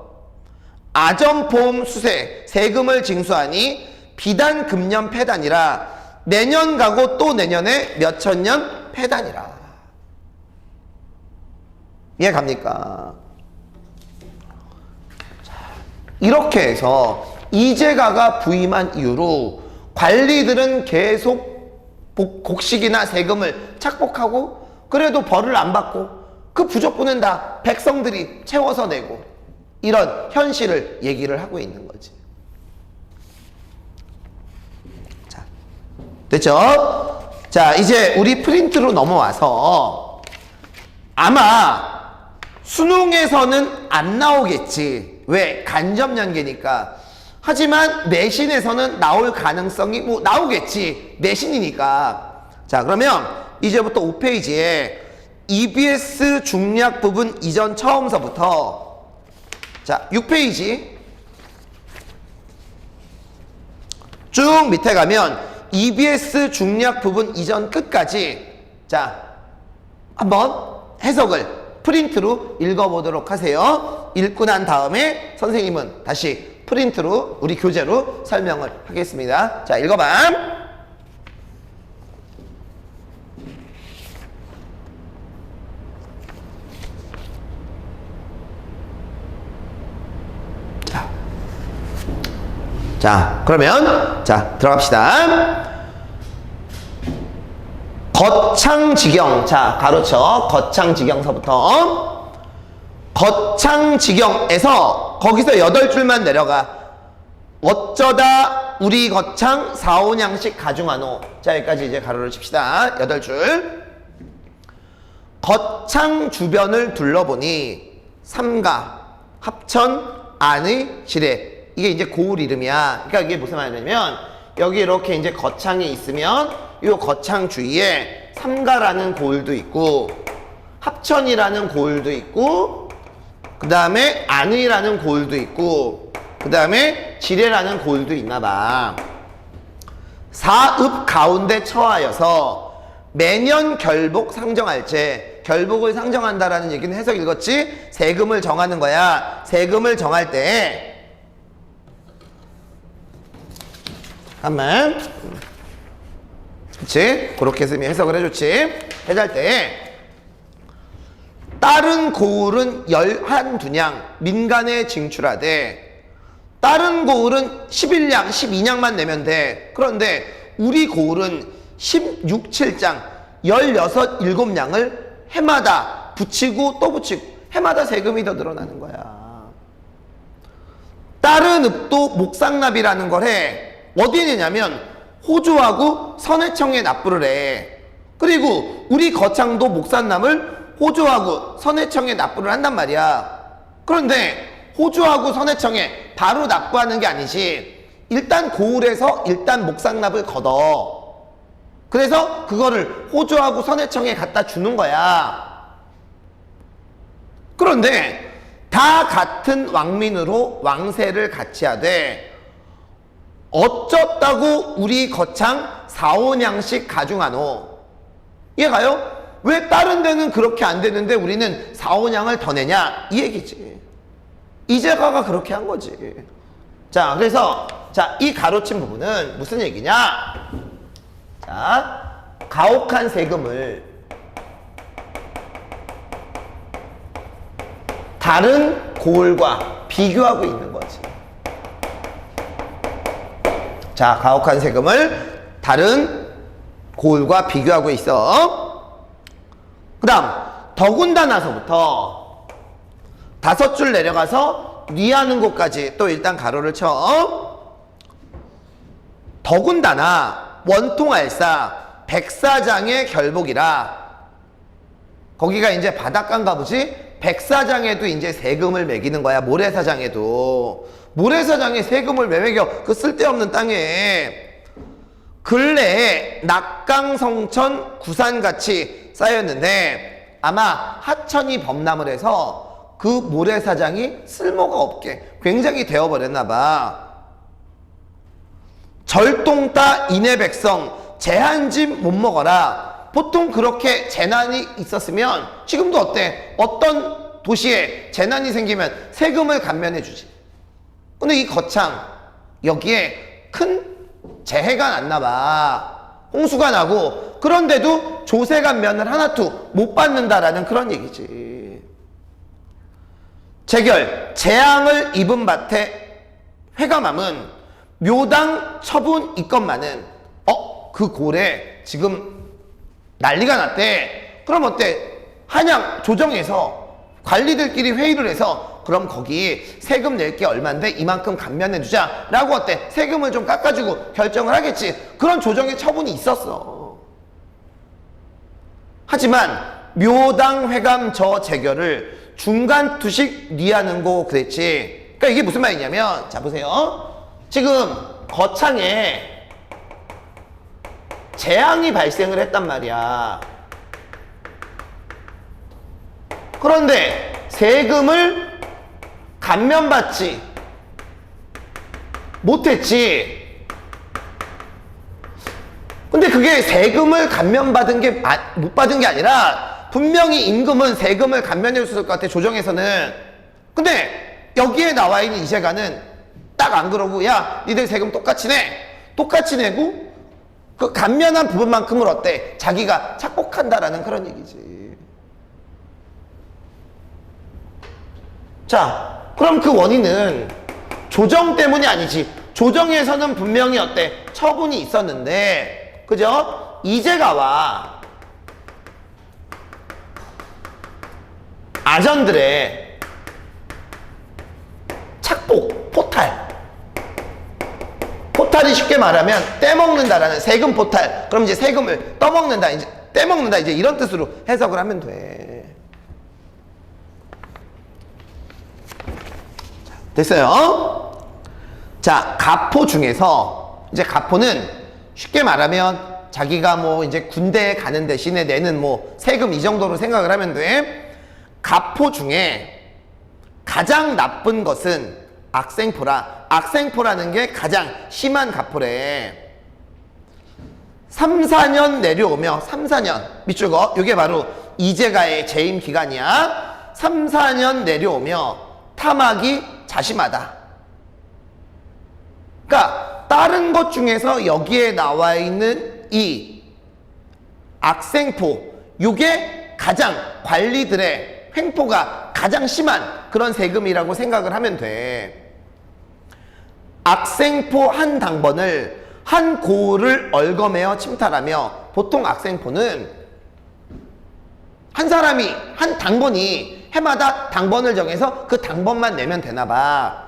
아전포음 수세 세금을 징수하니 비단 금년 폐단이라 내년 가고 또 내년에 몇천 년 폐단이라. 이해 갑니까? 자, 이렇게 해서 이재가가 부임한 이후로 관리들은 계속 곡식이나 세금을 착복하고 그래도 벌을 안 받고 그 부족분은 다 백성들이 채워서 내고 이런 현실을 얘기를 하고 있는 거지. 자, 됐죠? 자, 이제 우리 프린트로 넘어와서 아마 수능에서는 안 나오겠지. 왜? 간접연계니까. 하지만 내신에서는 나올 가능성이 뭐 나오겠지. 내신이니까. 자, 그러면 이제부터 5페이지에 EBS 중략 부분 이전 처음서부터 자, 6페이지 쭉 밑에 가면 EBS 중략 부분 이전 끝까지 자, 한번 해석을 프린트로 읽어보도록 하세요. 읽고 난 다음에 선생님은 다시 프린트로 우리 교재로 설명을 하겠습니다. 자, 읽어봐. 자, 그러면 자, 들어갑시다. 거창지경. 자, 가로쳐 거창지경서부터 거창지경에서 거기서 8줄만 내려가. 어쩌다 우리 거창 사온양식 가중하노. 자, 여기까지 이제 가로를 칩시다. 8줄. 거창 주변을 둘러보니 삼가, 합천, 안의, 지례. 이게 이제 고을 이름이야. 그러니까 이게 무슨 말이냐면 여기 이렇게 이제 거창이 있으면 이 거창 주위에 삼가라는 고을도 있고 합천이라는 고을도 있고 그 다음에 안의라는 고을도 있고 그 다음에 지례라는 고을도 있나 봐. 사읍 가운데 처하여서 매년 결복 상정할제. 결복을 상정한다라는 얘기는 해석 읽었지? 세금을 정하는 거야. 세금을 정할 때 잠깐만. 그치? 그렇게 했으면 해석을 해줬지. 해달 때 다른 고을은 11두냥 민간에 징출하되 다른 고을은 11냥, 12냥만 내면 돼. 그런데 우리 고을은 16, 7장 16, 7냥을 해마다 붙이고 또 붙이고 해마다 세금이 더 늘어나는 거야. 다른 읍도 목상납이라는 걸 해. 어디에 내냐면 호주하고 선해청에 납부를 해. 그리고 우리 거창도 목산남을 호주하고 선해청에 납부를 한단 말이야. 그런데 호주하고 선해청에 바로 납부하는 게 아니지. 일단 고을에서 일단 목상납을 걷어. 그래서 그거를 호주하고 선해청에 갖다 주는 거야. 그런데 다 같은 왕민으로 왕세를 같이 하되 어쩌다고 우리 거창 사온양식 가중하노. 이해가요? 왜 다른 데는 그렇게 안 되는데 우리는 사온양을 더 내냐? 이 얘기지. 이재가가 그렇게 한 거지. 자, 그래서 자, 이 가로친 부분은 무슨 얘기냐? 자, 가혹한 세금을 다른 고을과 비교하고 있는 거지. 자, 가혹한 세금을 다른 고을과 비교하고 있어. 그 다음 더군다나서부터 5줄 내려가서 리하는 곳까지 또 일단 가로를 쳐. 더군다나 원통알사 백사장의 결복이라. 거기가 이제 바닷가인가 보지? 백사장에도 이제 세금을 매기는 거야. 모래사장에도. 모래사장에 세금을 왜 매겨? 그 쓸데없는 땅에. 근래에 낙강성천 구산같이 쌓였는데 아마 하천이 범람을 해서 그 모래사장이 쓸모가 없게 굉장히 되어버렸나 봐. 절동따 인해백성 재한짐 못 먹어라. 보통 그렇게 재난이 있었으면 지금도 어때? 어떤 도시에 재난이 생기면 세금을 감면해 주지. 근데 이 거창 여기에 큰 재해가 났나 봐. 홍수가 나고 그런데도 조세 감면을 하나도 못 받는다라는 그런 얘기지. 재결 재앙을 입은 밭에 회감함은 묘당 처분 있건만은 그 고래 지금 난리가 났대. 그럼 어때? 한양 조정에서 관리들끼리 회의를 해서 그럼 거기 세금 낼 게 얼만데 이만큼 감면해주자 라고 어때? 세금을 좀 깎아주고 결정을 하겠지. 그런 조정의 처분이 있었어. 하지만 묘당 회감 저 재결을 중간 투식 니하는 거 그랬지. 그러니까 이게 무슨 말이냐면, 자 보세요. 지금 거창에 재앙이 발생을 했단 말이야. 그런데 세금을 감면받지 못했지. 근데 그게 세금을 감면받은 게 못 받은 게 아니라 분명히 임금은 세금을 감면해 줬을 것 같아, 조정에서는. 근데 여기에 나와 있는 이재가는 딱 안 그러고, 야 니들 세금 똑같이 내. 똑같이 내고 그 감면한 부분만큼을 어때? 자기가 착복한다라는 그런 얘기지. 자, 그럼 그 원인은 조정 때문이 아니지. 조정에서는 분명히 어때? 처분이 있었는데, 그죠? 이재가와 아전들의 착복, 포탈이 쉽게 말하면 떼먹는다라는, 세금 포탈. 그럼 이제 세금을 떠먹는다, 이제 떼먹는다, 이제 이런 뜻으로 해석을 하면 돼. 됐어요? 자, 가포 중에서 이제 가포는 쉽게 말하면 자기가 뭐 이제 군대에 가는 대신에 내는 뭐 세금 이 정도로 생각을 하면 돼. 가포 중에 가장 나쁜 것은 악생포라. 악생포라는 게 가장 심한 가포래. 3, 4년 내려오며, 3, 4년 밑줄 거, 이게 바로 이재가의 재임 기간이야. 3, 4년 내려오며 탐악이 자심하다. 그러니까 다른 것 중에서 여기에 나와 있는 이 악생포, 요게 가장 관리들의 횡포가 가장 심한 그런 세금이라고 생각을 하면 돼. 악생포 한 당번을 한 고을을 얽어매어 침탈하며, 보통 악생포는 한 사람이, 한 당번이 해마다 당번을 정해서 그 당번만 내면 되나 봐.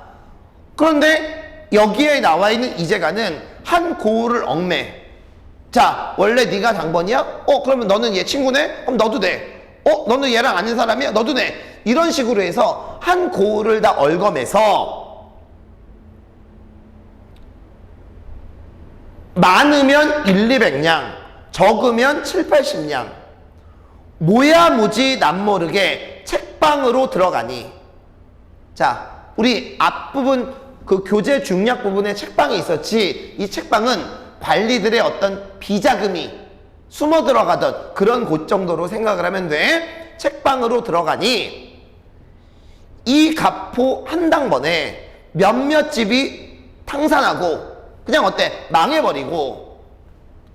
그런데 여기에 나와 있는 이재가는 한 고을을 얽매. 자, 원래 네가 당번이야? 그러면 너는 얘 친구네? 그럼 너도 내. 너는 얘랑 아는 사람이야? 너도 내. 이런 식으로 해서 한 고을을 다 얽어매서 많으면 1, 200냥, 적으면 7, 80냥, 모야무지 남모르게 책방으로 들어가니. 자, 우리 앞부분 그 교재 중략 부분에 책방이 있었지. 이 책방은 관리들의 어떤 비자금이 숨어 들어가던 그런 곳 정도로 생각을 하면 돼. 책방으로 들어가니 이 가포 한 당번에 몇몇 집이 탕산하고 그냥 어때? 망해버리고.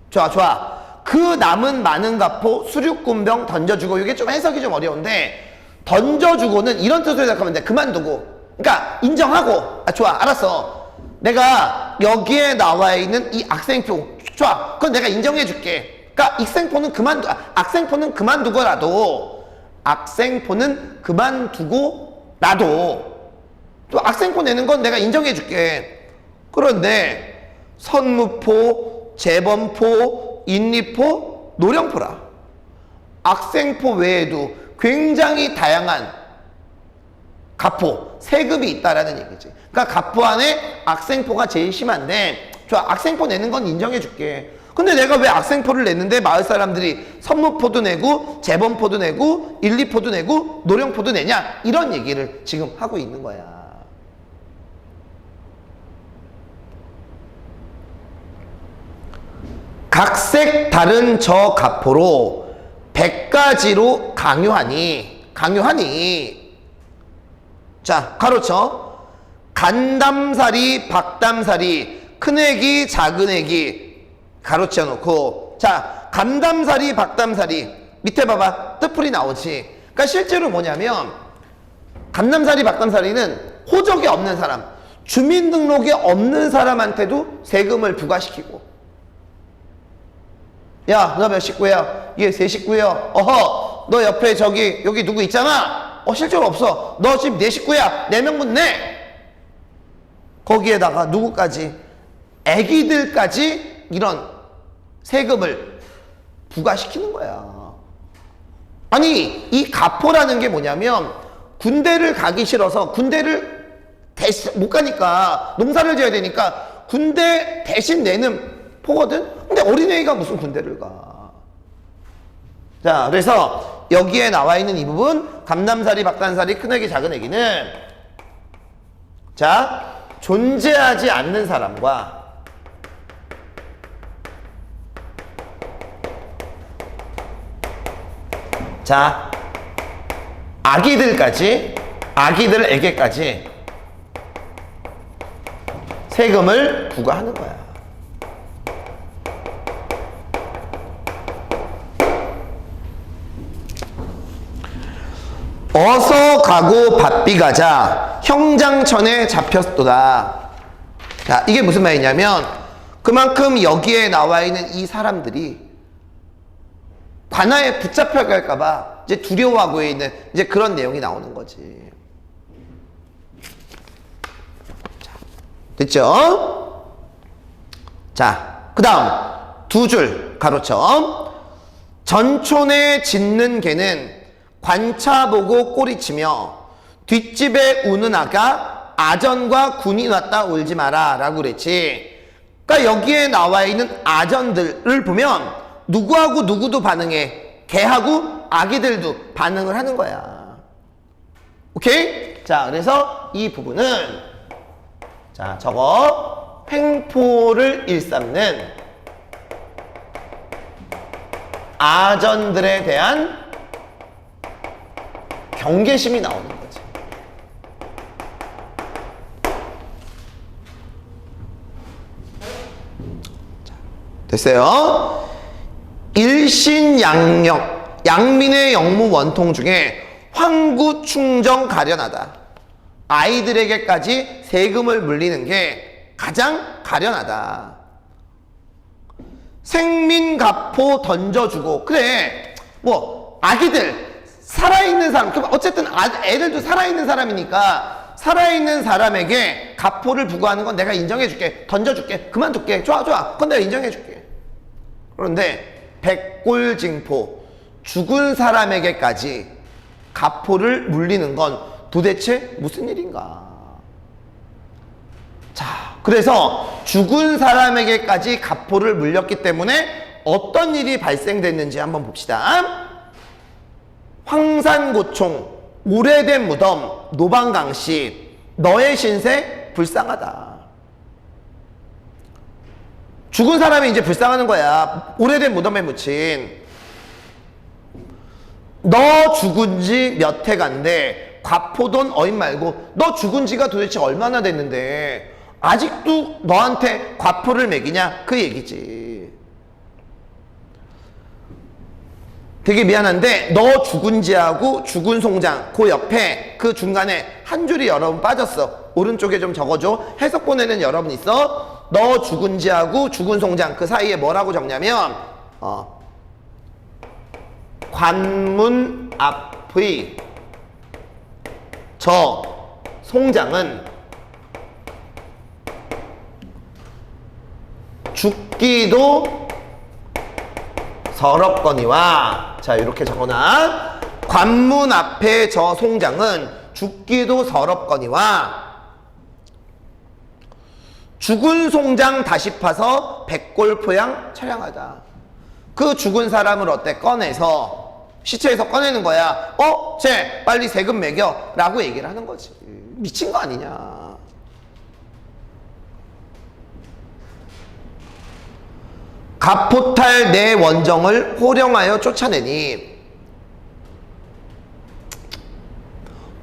좋아. 그 남은 많은 가포 수륙군병 던져주고. 이게 좀 해석이 좀 어려운데, 던져주고는 이런 뜻으로 생각하면 돼. 그만두고. 그러니까 인정하고, 좋아, 알았어, 내가 여기에 나와 있는 이 악생포, 좋아, 그건 내가 인정해 줄게. 그러니까 악생포는 그만두고라도 또 악생포 내는 건 내가 인정해 줄게. 그런데 선무포, 재범포, 인리포, 노령포라. 악생포 외에도 굉장히 다양한 가포, 세금이 있다라는 얘기지. 그러니까 가포 안에 악생포가 제일 심한데, 좋아, 악생포 내는 건 인정해 줄게. 근데 내가 왜 악생포를 냈는데 마을 사람들이 선무포도 내고 재범포도 내고 인리포도 내고 노령포도 내냐? 이런 얘기를 지금 하고 있는 거야. 각색 다른 저 가포로 100가지로 강요하니. 자, 가로쳐. 간담사리, 박담사리, 큰애기, 작은애기 가로쳐 놓고, 자, 간담사리, 박담사리 밑에 봐봐, 뜻풀이 나오지. 그러니까 실제로 뭐냐면 간담사리, 박담사리는 호적이 없는 사람, 주민등록이 없는 사람한테도 세금을 부과시키고, 야, 너 몇 식구야? 얘 세 식구야. 어허, 너 옆에 여기 누구 있잖아? 실제로 없어. 너 지금 네 식구야. 4명분 내. 거기에다가 누구까지? 애기들까지 이런 세금을 부과시키는 거야. 아니, 이 가포라는 게 뭐냐면 군대를 가기 싫어서 군대를 대신 못 가니까 농사를 지어야 되니까 군대 대신 내는 포거든? 근데 어린애가 무슨 군대를 가? 자, 그래서 여기에 나와 있는 이 부분, 감남살이, 박단살이, 큰애기, 작은애기는 자, 존재하지 않는 사람과 자, 아기들에게까지 세금을 부과하는 거야. 어서 가고 바삐 가자 형장천에 잡혔도다. 자, 이게 무슨 말이냐면 그만큼 여기에 나와 있는 이 사람들이 관아에 붙잡혀 갈까봐 이제 두려워하고 있는 이제 그런 내용이 나오는 거지. 자, 됐죠? 자, 그 다음 2줄 가로점. 전촌에 짖는 개는 관차 보고 꼬리치며 뒷집에 우는 아가 아전과 군이 왔다 울지 마라 라고 그랬지. 그러니까 여기에 나와 있는 아전들을 보면 누구하고 누구도 반응해. 개하고 아기들도 반응을 하는 거야. 오케이? 자, 그래서 이 부분은 자, 저거 횡포를 일삼는 아전들에 대한 경계심이 나오는 거지. 자, 됐어요? 일신양력, 양민의 영무 원통 중에 황구 충정 가련하다. 아이들에게까지 세금을 물리는 게 가장 가련하다. 생민가포 던져주고, 그래, 뭐 아기들 살아있는 사람, 어쨌든 애들도 살아있는 사람이니까 살아있는 사람에게 가포를 부과하는 건 내가 인정해줄게. 던져줄게. 그만둘게. 좋아. 그건 내가 인정해줄게. 그런데 백골징포, 죽은 사람에게까지 가포를 물리는 건 도대체 무슨 일인가? 자, 그래서 죽은 사람에게까지 가포를 물렸기 때문에 어떤 일이 발생됐는지 한번 봅시다. 황산고총, 오래된 무덤, 노방강씨, 너의 신세 불쌍하다. 죽은 사람이 이제 불쌍하는 거야. 오래된 무덤에 묻힌. 너 죽은 지 몇 해간데 과포돈 어인 말고 너 죽은 지가 도대체 얼마나 됐는데 아직도 너한테 과포를 매기냐? 그 얘기지. 되게 미안한데 너 죽은 지하고 죽은 송장 그 옆에 그 중간에 한 줄이 여러분 빠졌어. 오른쪽에 좀 적어줘. 해석 보내는 여러분 있어? 너 죽은 지하고 죽은 송장 그 사이에 뭐라고 적냐면 관문 앞의 저 송장은 죽기도 서럽거니와, 자 이렇게 적어놔. 관문 앞에 저 송장은 죽기도 서럽거니와 죽은 송장 다시 파서 백골포양 처량하다. 그 죽은 사람을 어때? 꺼내서 시체에서 꺼내는 거야. 쟤 빨리 세금 매겨 라고 얘기를 하는 거지. 미친 거 아니냐. 갑포탈 내 원정을 호령하여 쫓아내니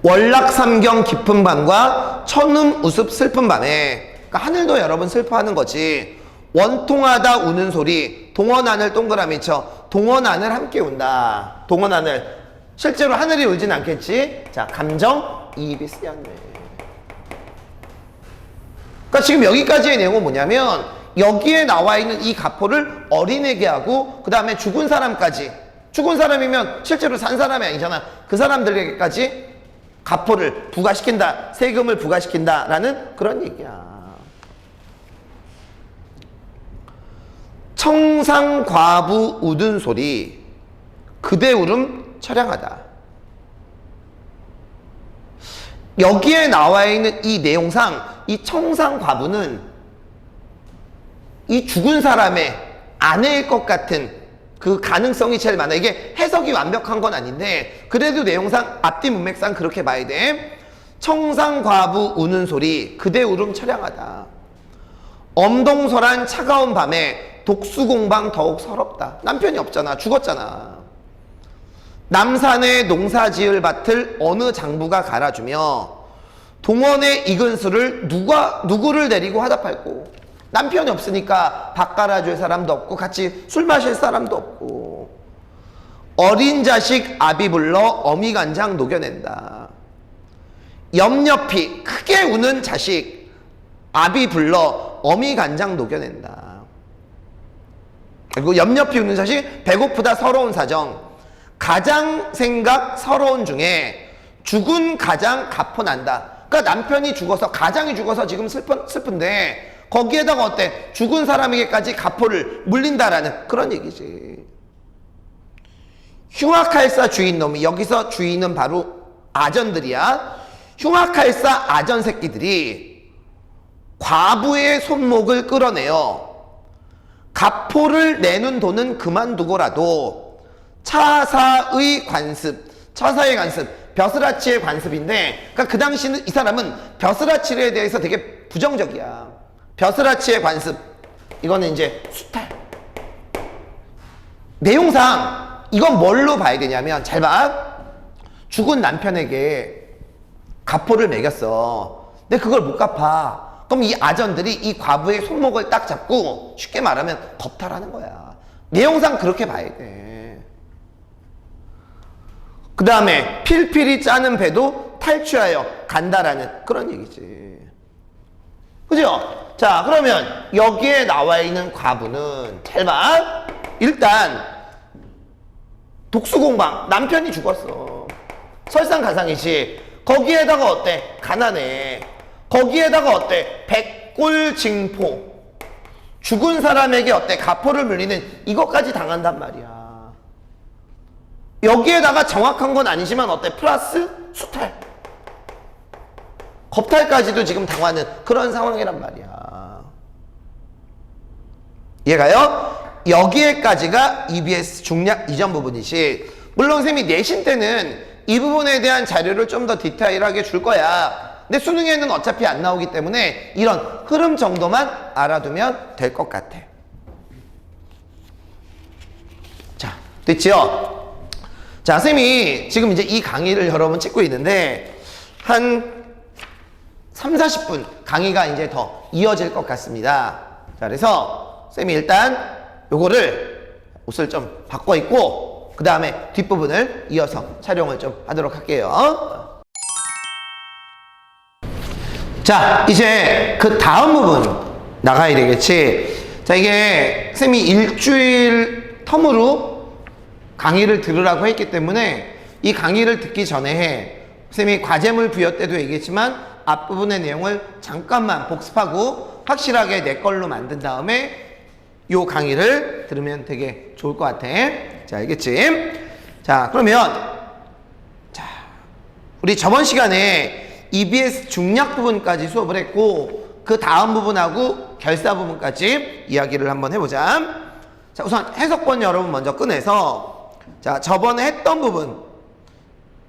월락삼경 깊은 밤과 천음 우습 슬픈 밤에, 그러니까 하늘도 여러분 슬퍼하는 거지. 원통하다 우는 소리, 동원하늘 동그라미 쳐. 동원하늘 함께 운다. 동원하늘. 실제로 하늘이 울진 않겠지. 자, 감정 이입이 쓰였네. 그러니까 지금 여기까지의 내용은 뭐냐면 여기에 나와 있는 이 가포를 어린애게 하고 그 다음에 죽은 사람까지, 죽은 사람이면 실제로 산 사람이 아니잖아. 그 사람들에게까지 가포를 부과시킨다, 세금을 부과시킨다라는 그런 얘기야. 청상과부 우는 소리 그대 울음 처량하다. 여기에 나와 있는 이 내용상 이 청상과부는 이 죽은 사람의 아내일 것 같은 그 가능성이 제일 많아. 이게 해석이 완벽한 건 아닌데 그래도 내용상 앞뒤 문맥상 그렇게 봐야 돼. 청상과부 우는 소리 그대 울음 처량하다. 엄동설한 차가운 밤에 독수공방 더욱 서럽다. 남편이 없잖아. 죽었잖아. 남산의 농사지을 밭을 어느 장부가 갈아주며 동원의 익은 술을 누구를 데리고 하다 팔고. 남편이 없으니까 밥 갈아줄 사람도 없고 같이 술 마실 사람도 없고. 어린 자식 아비 불러 어미간장 녹여낸다. 엽엽히 크게 우는 자식 아비 불러 어미간장 녹여낸다. 그리고 엽엽히 우는 자식 배고프다 서러운 사정. 가장 생각 서러운 중에 죽은 가장 가포난다. 그러니까 남편이 죽어서 가장이 죽어서 지금 슬픈데 거기에다가 어때? 죽은 사람에게까지 가포를 물린다라는 그런 얘기지. 흉악할사 주인놈이, 여기서 주인은 바로 아전들이야. 흉악할사 아전 새끼들이 과부의 손목을 끌어내어 가포를 내는 돈은 그만두고라도 차사의 관습, 차사의 관습, 벼슬아치의 관습인데, 그러니까 그 당시는 이 사람은 벼슬아치에 대해서 되게 부정적이야. 벼슬아치의 관습, 이거는 이제 수탈. 내용상 이건 뭘로 봐야 되냐면, 잘 봐. 죽은 남편에게 가포를 매겼어. 근데 그걸 못 갚아. 그럼 이 아전들이 이 과부의 손목을 딱 잡고 쉽게 말하면 겁탈하는 거야. 내용상 그렇게 봐야 돼. 그 다음에 필필이 짜는 배도 탈취하여 간다라는 그런 얘기지. 그죠? 자, 그러면 여기에 나와 있는 과부는 잘 봐. 일단 독수공방, 남편이 죽었어. 설상가상이지. 거기에다가 어때? 가난해. 거기에다가 어때? 백골징포. 죽은 사람에게 어때? 가포를 물리는 이것까지 당한단 말이야. 여기에다가 정확한 건 아니지만 어때? 플러스 수탈. 겁탈까지도 지금 당하는 그런 상황이란 말이야. 이해가요? 여기에까지가 EBS 중략 이전 부분이지. 물론 쌤이 내신 때는 이 부분에 대한 자료를 좀 더 디테일하게 줄 거야. 근데 수능에는 어차피 안 나오기 때문에 이런 흐름 정도만 알아두면 될 것 같아. 자, 됐지요? 자, 쌤이 지금 이제 이 강의를 여러분 찍고 있는데 한 3, 40분 강의가 이제 더 이어질 것 같습니다. 자, 그래서 쌤이 일단 요거를 옷을 좀 바꿔 입고 그 다음에 뒷부분을 이어서 촬영을 좀 하도록 할게요. 자, 이제 그 다음 부분 나가야 되겠지. 자, 이게 쌤이 일주일 텀으로 강의를 들으라고 했기 때문에 이 강의를 듣기 전에 쌤이 과제물 부여 때도 얘기했지만 앞부분의 내용을 잠깐만 복습하고 확실하게 내 걸로 만든 다음에 요 강의를 들으면 되게 좋을 것 같아. 자, 알겠지? 자, 그러면 자, 우리 저번 시간에 EBS 중략 부분까지 수업을 했고 그 다음 부분하고 결사 부분까지 이야기를 한번 해보자. 자, 우선 해석본 여러분 먼저 꺼내서 자, 저번에 했던 부분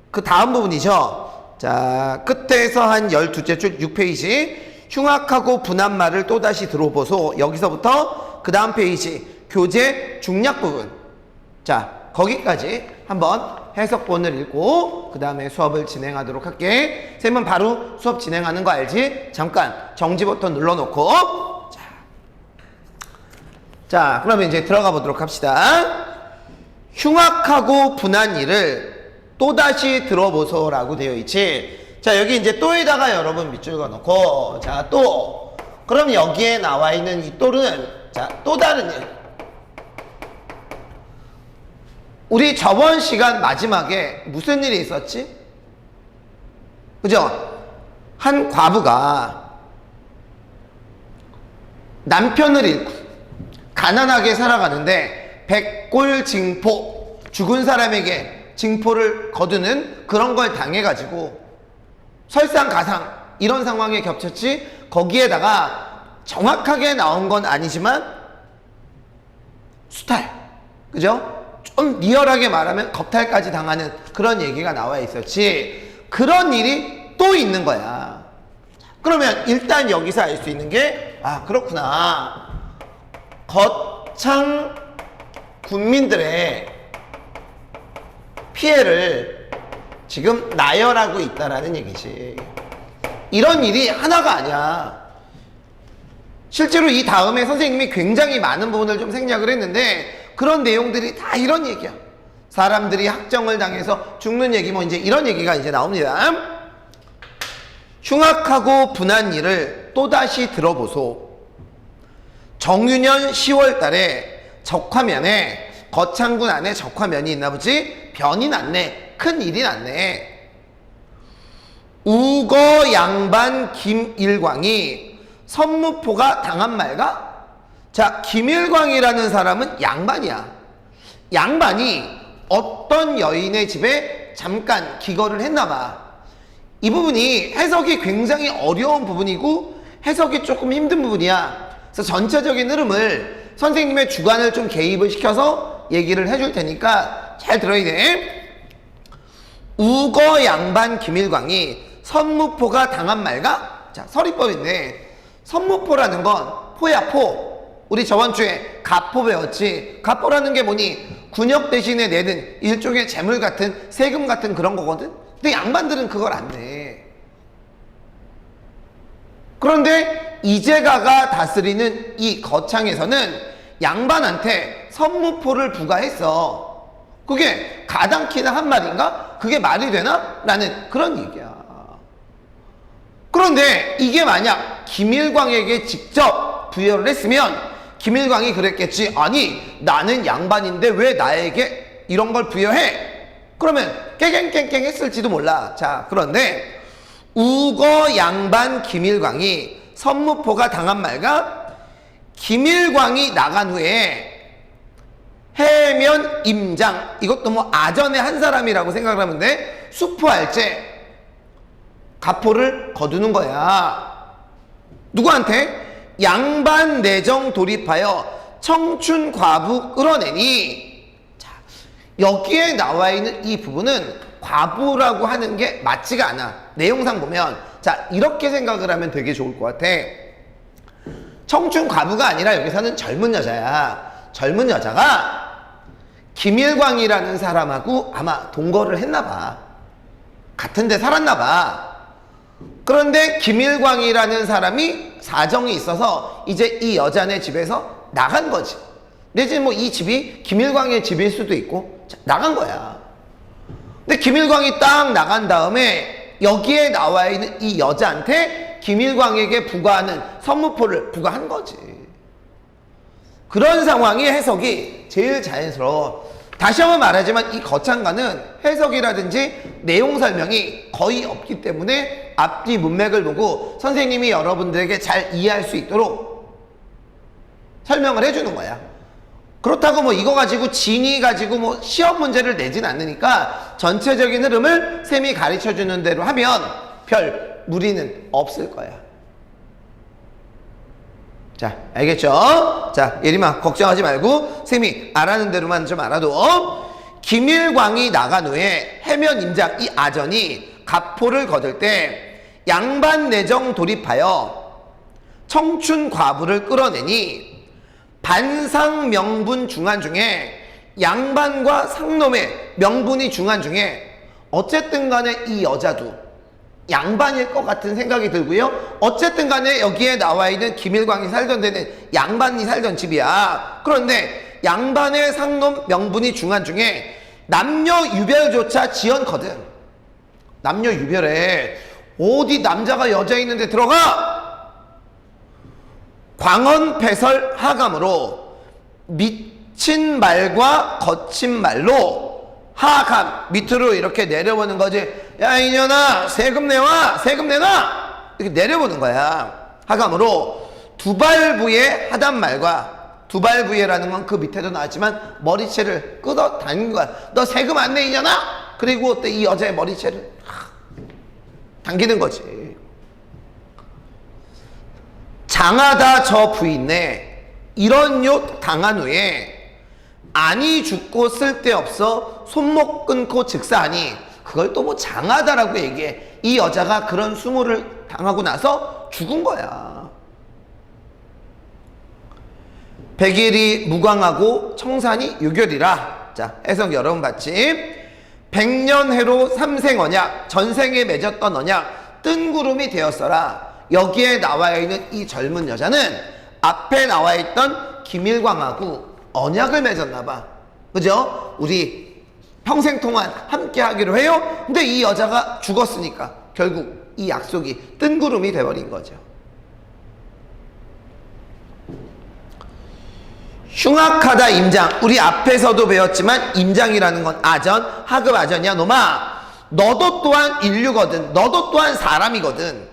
그 다음 부분이죠. 자, 끝에서 한 12째 줄 6페이지 흉악하고 분한 말을 또다시 들어보소. 여기서부터 그 다음 페이지 교재 중략 부분. 자, 거기까지 한번 해석본을 읽고 그 다음에 수업을 진행하도록 할게. 쌤은 바로 수업 진행하는 거 알지? 잠깐 정지 버튼 눌러놓고 자, 그러면 이제 들어가 보도록 합시다. 흉악하고 분한 일을 또다시 들어보소라고 되어 있지. 자, 여기 이제 또에다가 여러분 밑줄 그어놓고 자, 또 그럼 여기에 나와 있는 이 또는, 자, 또 다른 일. 우리 저번 시간 마지막에 무슨 일이 있었지? 그죠? 한 과부가 남편을 잃고 가난하게 살아가는데 백골징포, 죽은 사람에게 징포를 거두는 그런 걸 당해가지고 설상가상 이런 상황에 겹쳤지. 거기에다가 정확하게 나온 건 아니지만 수탈, 그죠? 좀 리얼하게 말하면 겁탈까지 당하는 그런 얘기가 나와 있었지. 그런 일이 또 있는 거야. 그러면 일단 여기서 알 수 있는 게, 아, 그렇구나, 거창 군민들의 피해를 지금 나열하고 있다라는 얘기지. 이런 일이 하나가 아니야. 실제로 이 다음에 선생님이 굉장히 많은 부분을 좀 생략을 했는데 그런 내용들이 다 이런 얘기야. 사람들이 학정을 당해서 죽는 얘기, 뭐 이제 이런 얘기가 이제 나옵니다. 흉악하고 분한 일을 또다시 들어보소. 정유년 10월 달에 적화면에, 거창군 안에 적화면이 있나 보지? 변이 났네. 큰 일이 났네. 우거 양반 김일광이 선무포가 당한 말가? 자, 김일광이라는 사람은 양반이야. 양반이 어떤 여인의 집에 잠깐 기거를 했나봐. 이 부분이 해석이 굉장히 어려운 부분이고 해석이 조금 힘든 부분이야. 그래서 전체적인 흐름을 선생님의 주관을 좀 개입을 시켜서 얘기를 해줄 테니까 잘 들어야 돼. 우거 양반 김일광이 선무포가 당한 말가? 자, 서리법인데 선무포라는 건 포야, 포. 우리 저번 주에 가포 배웠지. 가포라는 게 뭐니? 군역 대신에 내는 일종의 재물 같은, 세금 같은 그런 거거든. 근데 양반들은 그걸 안 내. 그런데 이재가가 다스리는 이 거창에서는 양반한테 선무포를 부과했어. 그게 가당키나 한 말인가? 그게 말이 되나? 라는 그런 얘기야. 그런데 이게 만약 김일광에게 직접 부여를 했으면 김일광이 그랬겠지. 아니, 나는 양반인데 왜 나에게 이런 걸 부여해? 그러면 깨갱깽깽 했을지도 몰라. 자, 그런데 우거 양반 김일광이 선무포가 당한 말가? 김일광이 나간 후에 해면 임장, 이것도 뭐 아전의 한 사람이라고 생각을 하면 돼. 수포할제 가포를 거두는 거야. 누구한테? 양반 내정 돌입하여 청춘 과부 끌어내니. 자, 여기에 나와 있는 이 부분은 과부라고 하는 게 맞지가 않아. 내용상 보면. 자, 이렇게 생각을 하면 되게 좋을 것 같아. 청춘 과부가 아니라 여기서는 젊은 여자야. 젊은 여자가 김일광이라는 사람하고 아마 동거를 했나 봐. 같은 데 살았나 봐. 그런데 김일광이라는 사람이 사정이 있어서 이제 이 여자네 집에서 나간 거지. 내지는 뭐 이 집이 김일광의 집일 수도 있고, 자, 나간 거야. 근데 김일광이 딱 나간 다음에 여기에 나와 있는 이 여자한테 김일광에게 부과하는 선무포를 부과한 거지. 그런 상황이 해석이 제일 자연스러워. 다시 한번 말하지만 이 거창가는 해석이라든지 내용 설명이 거의 없기 때문에 앞뒤 문맥을 보고 선생님이 여러분들에게 잘 이해할 수 있도록 설명을 해주는 거야. 그렇다고 뭐 이거 가지고 진이 가지고 뭐 시험 문제를 내진 않으니까 전체적인 흐름을 쌤이 가르쳐주는 대로 하면 별 무리는 없을 거야. 자, 알겠죠? 자, 예림아 걱정하지 말고 쌤이 알아는 대로만 좀 알아도. 김일광이 나간 후에 해면 임장, 이 아전이 가포를 거둘 때 양반 내정 돌입하여 청춘 과부를 끌어내니 반상 명분 중한 중에 양반과 상놈의 명분이 중한 중에 어쨌든 간에 이 여자도 양반일 것 같은 생각이 들고요. 어쨌든 간에 여기에 나와 있는 김일광이 살던 데는 양반이 살던 집이야. 그런데 양반의 상놈 명분이 중한 중에 남녀 유별조차 지연거든. 남녀 유별에 어디 남자가 여자 있는데 들어가? 광언 패설 하감으로 미친 말과 거친 말로 하감 밑으로 이렇게 내려보는 거지. 야 이년아 세금 내와 세금 내놔 이렇게 내려보는 거야. 하감으로 두발부에 하단 말과 두발부에라는 건 그 밑에도 나왔지만 머리채를 끌어 당긴 거야. 너 세금 안 내 이년아? 그리고 또 이 여자의 머리채를 당기는 거지. 장하다 저 부인네 이런 욕 당한 후에 아니 죽고 쓸데없어 손목 끊고 즉사하니 그걸 또 뭐 장하다라고 얘기해. 이 여자가 그런 수모를 당하고 나서 죽은 거야. 백일이 무광하고 청산이 유결이라. 자, 해석 여러분 받침. 백년해로 삼생언약 전생에 맺었던 언약 뜬구름이 되었어라. 여기에 나와 있는 이 젊은 여자는 앞에 나와 있던 김일광하고 언약을 맺었나 봐. 그죠? 우리 평생 동안 함께 하기로 해요. 근데 이 여자가 죽었으니까 결국 이 약속이 뜬구름이 돼버린 거죠. 흉악하다 임장. 우리 앞에서도 배웠지만 임장이라는 건 아전, 하급 아전이야. 놈아 너도 또한 인류거든. 너도 또한 사람이거든.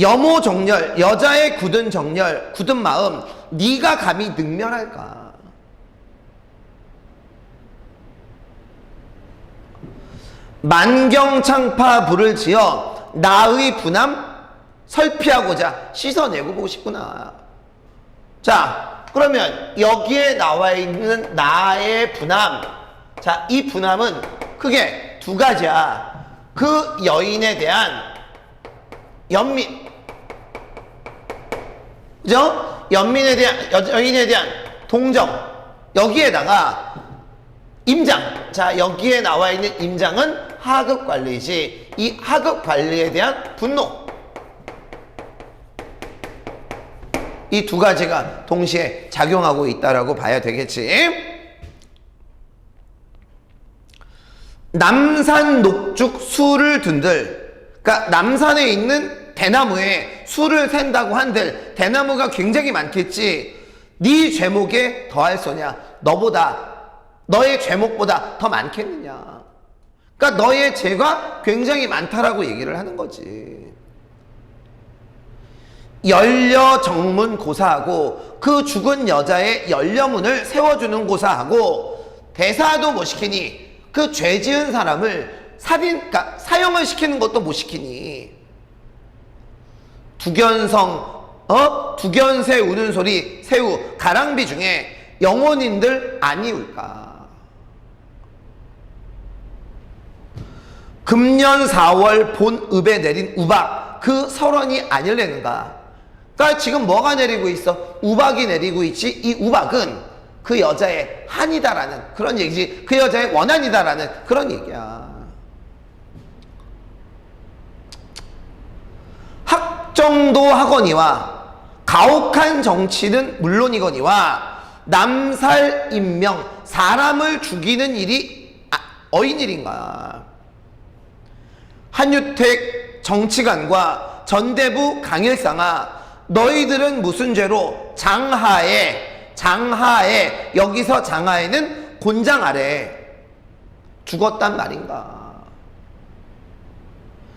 여모 정렬, 여자의 굳은 정렬, 굳은 마음 네가 감히 능멸할까. 만경창파 불을 지어 나의 분함 설피하고자 씻어내고 보고 싶구나. 자, 그러면 여기에 나와 있는 나의 분함. 자, 이 분함은 크게 두 가지야. 그 여인에 대한 연민. 그죠? 연민에 대한, 여인에 대한 동정. 여기에다가 임장. 자, 여기에 나와 있는 임장은 하급 관리이지. 이 하급 관리에 대한 분노. 이 두 가지가 동시에 작용하고 있다라고 봐야 되겠지. 남산 녹죽 수를 둔들. 그러니까 남산에 있는 대나무에 수를 샌다고 한들 대나무가 굉장히 많겠지. 네 죄목에 더할 소냐. 너의 죄목보다 더 많겠느냐. 그러니까 너의 죄가 굉장히 많다라고 얘기를 하는 거지. 연려정문 고사하고 그 죽은 여자의 연려문을 세워주는 고사하고 대사도 못 시키니 그 죄 지은 사람을 그러니까 사형을 시키는 것도 못 시키니. 두견새 우는 소리 새우 가랑비 중에 영혼인들 아니울까. 금년 4월 본읍에 내린 우박 그 설원이 아니려는가. 그러니까 지금 뭐가 내리고 있어? 우박이 내리고 있지. 이 우박은 그 여자의 한이다라는 그런 얘기지. 그 여자의 원한이다라는 그런 얘기야. 학정도 하거니와 가혹한 정치는 물론이거니와 남살 인명 사람을 죽이는 일이 어인일인가. 한유택 정치관과 전대부 강일상아 너희들은 무슨 죄로 장하에 여기서 장하에는 곤장 아래 죽었단 말인가.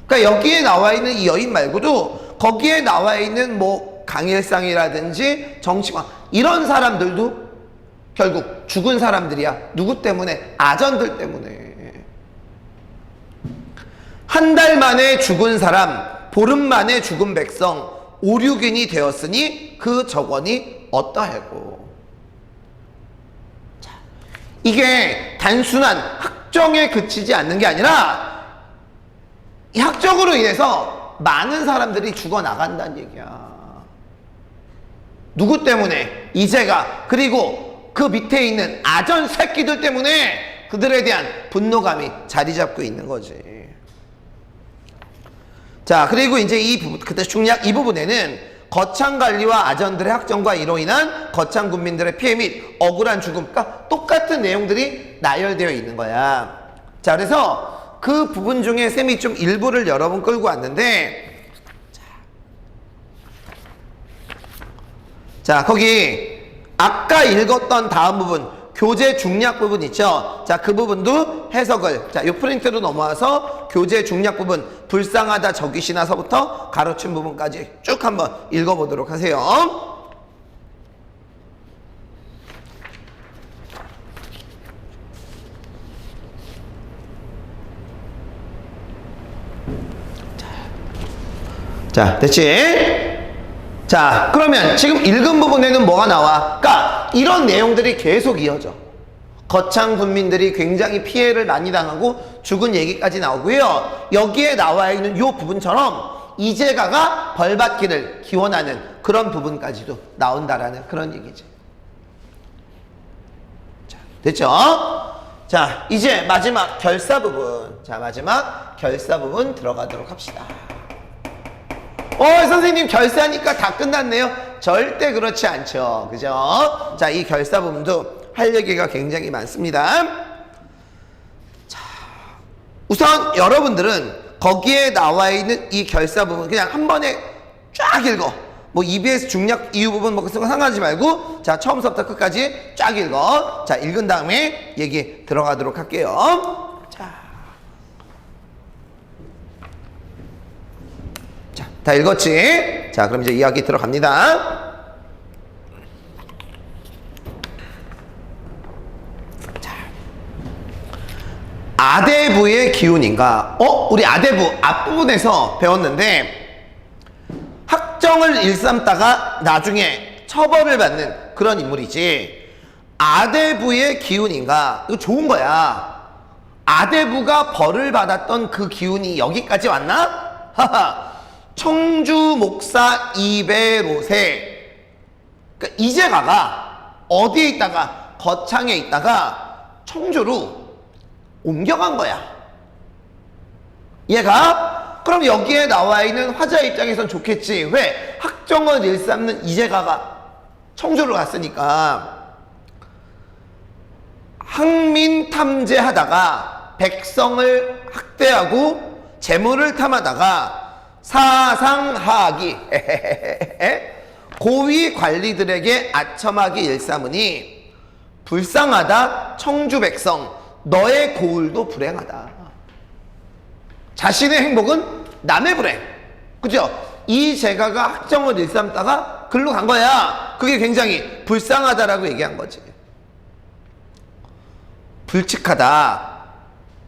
그러니까 여기에 나와 있는 이 여인 말고도 거기에 나와 있는 뭐 강일상이라든지 정치관 이런 사람들도 결국 죽은 사람들이야. 누구 때문에? 아전들 때문에. 한 달 만에 죽은 사람, 보름 만에 죽은 백성, 5, 6인이 되었으니 그 적언이 어떠하고. 이게 단순한 학정에 그치지 않는 게 아니라 이 학정으로 인해서 많은 사람들이 죽어나간다는 얘기야. 누구 때문에? 이재가. 그리고 그 밑에 있는 아전 새끼들 때문에 그들에 대한 분노감이 자리 잡고 있는 거지. 자, 그리고 이제 이 부분, 그때 중략 이 부분에는 거창관리와 아전들의 학정과 이로 인한 거창 군민들의 피해 및 억울한 죽음과 똑같은 내용들이 나열되어 있는 거야. 자, 그래서 그 부분 중에 쌤이 좀 일부를 여러분 끌고 왔는데, 자, 거기 아까 읽었던 다음 부분 교재 중략 부분 있죠? 자, 그 부분도 해석을, 자, 요 프린트로 넘어와서 교재 중략 부분 불쌍하다 적이시나서부터 가로친 부분까지 쭉 한번 읽어보도록 하세요. 자, 됐지? 자, 그러면 지금 읽은 부분에는 뭐가 나와? 그러니까 이런 내용들이 계속 이어져. 거창 군민들이 굉장히 피해를 많이 당하고 죽은 얘기까지 나오고요. 여기에 나와 있는 이 부분처럼 이재가가 벌받기를 기원하는 그런 부분까지도 나온다라는 그런 얘기지. 자, 됐죠? 자, 이제 마지막 결사 부분. 자, 마지막 결사 부분 들어가도록 합시다. 선생님 결사니까 다 끝났네요. 절대 그렇지 않죠. 그죠? 자, 이 결사 부분도 할 얘기가 굉장히 많습니다. 자, 우선 여러분들은 거기에 나와 있는 이 결사 부분 그냥 한 번에 쫙 읽어. 뭐 EBS 중략 이유 부분 뭐 그런 거 상관하지 말고 자, 처음부터 끝까지 쫙 읽어. 자, 읽은 다음에 얘기 들어가도록 할게요. 다 읽었지? 자, 그럼 이제 이야기 들어갑니다. 자, 아대부의 기운인가? 우리 아대부 앞부분에서 배웠는데 학정을 일삼다가 나중에 처벌을 받는 그런 인물이지. 아대부의 기운인가? 이거 좋은 거야. 아대부가 벌을 받았던 그 기운이 여기까지 왔나? 하하. 청주 목사 이배롯에 그러니까 이재가가 어디에 있다가 거창에 있다가 청주로 옮겨간 거야. 얘가 그럼 여기에 나와 있는 화자의 입장에선 좋겠지. 왜? 학정을 일삼는 이재가가 청주로 갔으니까. 항민 탐제하다가 백성을 학대하고 재물을 탐하다가 사상하기 고위 관리들에게 아첨하기 일삼으니 불쌍하다 청주 백성 너의 고울도 불행하다. 자신의 행복은 남의 불행. 그죠? 이 제가가 학정을 일삼다가 글로 간 거야. 그게 굉장히 불쌍하다라고 얘기한 거지. 불측하다.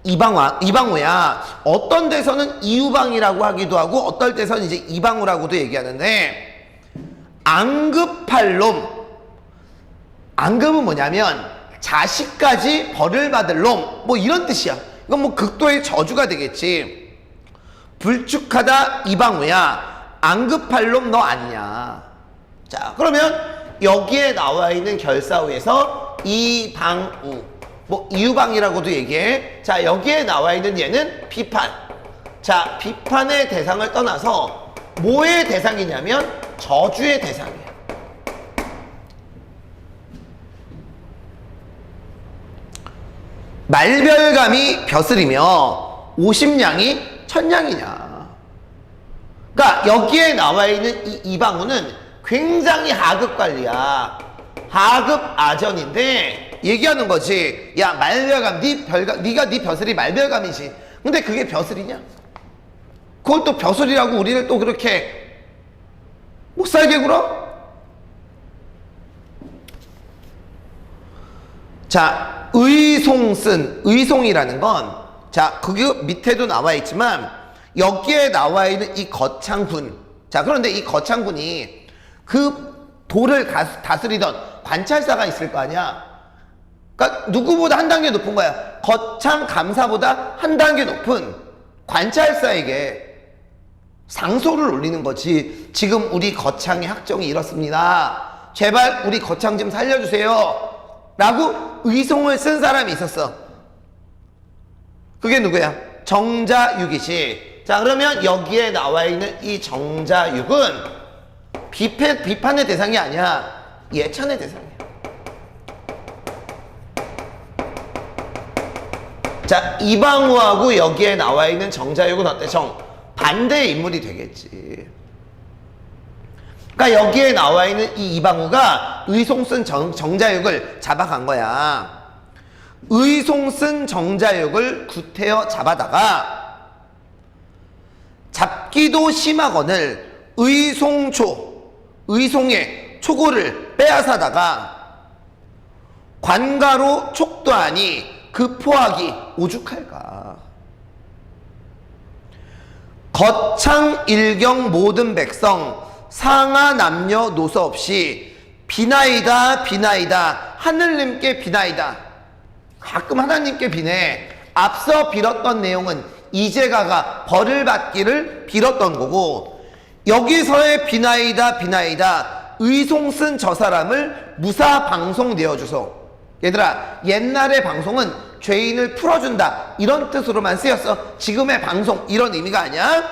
이방우야. 어떤 데서는 이유방이라고 하기도 하고 어떨 때서는 이제 이방우라고도 얘기하는데 앙급할 놈. 앙급은 뭐냐면 자식까지 벌을 받을 놈. 뭐 이런 뜻이야. 이건 뭐 극도의 저주가 되겠지. 불축하다 이방우야. 앙급할 놈 너 아니냐. 자, 그러면 여기에 나와 있는 결사우에서 이방우 뭐 이유방이라고도 얘기해. 자, 여기에 나와 있는 얘는 비판. 자, 비판의 대상을 떠나서 뭐의 대상이냐면 저주의 대상이야. 말별감이 벼슬이며 오심양이 천냥이냐. 그러니까 여기에 나와 있는 이 이방우는 굉장히 하급 관리야. 하급 아전인데 얘기하는 거지. 야, 말별감, 네가 네 벼슬이 말별감이지. 근데 그게 벼슬이냐? 그걸 또 벼슬이라고 우리를 또 그렇게 못 살게 굴어? 자, 의송이라는 건, 자, 그게 밑에도 나와 있지만 여기에 나와 있는 이 거창군. 자, 그런데 이 거창군이 그 도를 다스리던 관찰사가 있을 거 아니야? 그러니까 누구보다 한 단계 높은 거야. 거창 감사보다 한 단계 높은 관찰사에게 상소를 올리는 거지. 지금 우리 거창의 학정이 이렇습니다. 제발 우리 거창 좀 살려주세요. 라고 의송을 쓴 사람이 있었어. 그게 누구야? 정자육이지. 자, 그러면 여기에 나와 있는 이 정자육은 비판의 대상이 아니야. 예찬의 대상이야. 자, 이방우하고 여기에 나와 있는 정자육은 어때? 반대의 인물이 되겠지. 그러니까 그러니까 여기에 나와 있는 이 이방우가 의송 쓴 정자육을 잡아간 거야. 의송 쓴 정자육을 구태여 잡아다가 잡기도 심하거늘 의송의 초고를 빼앗아다가 관가로 촉도하니 그 포악이 오죽할까. 거창 일경 모든 백성 상하 남녀 노소 없이 비나이다 하늘님께 비나이다. 가끔 하나님께 비네. 앞서 빌었던 내용은 이제가가 벌을 받기를 빌었던 거고, 여기서의 비나이다 의송 쓴 저 사람을 무사 방송 내어주소. 얘들아, 옛날의 방송은 죄인을 풀어준다 이런 뜻으로만 쓰였어. 지금의 방송 이런 의미가 아니야.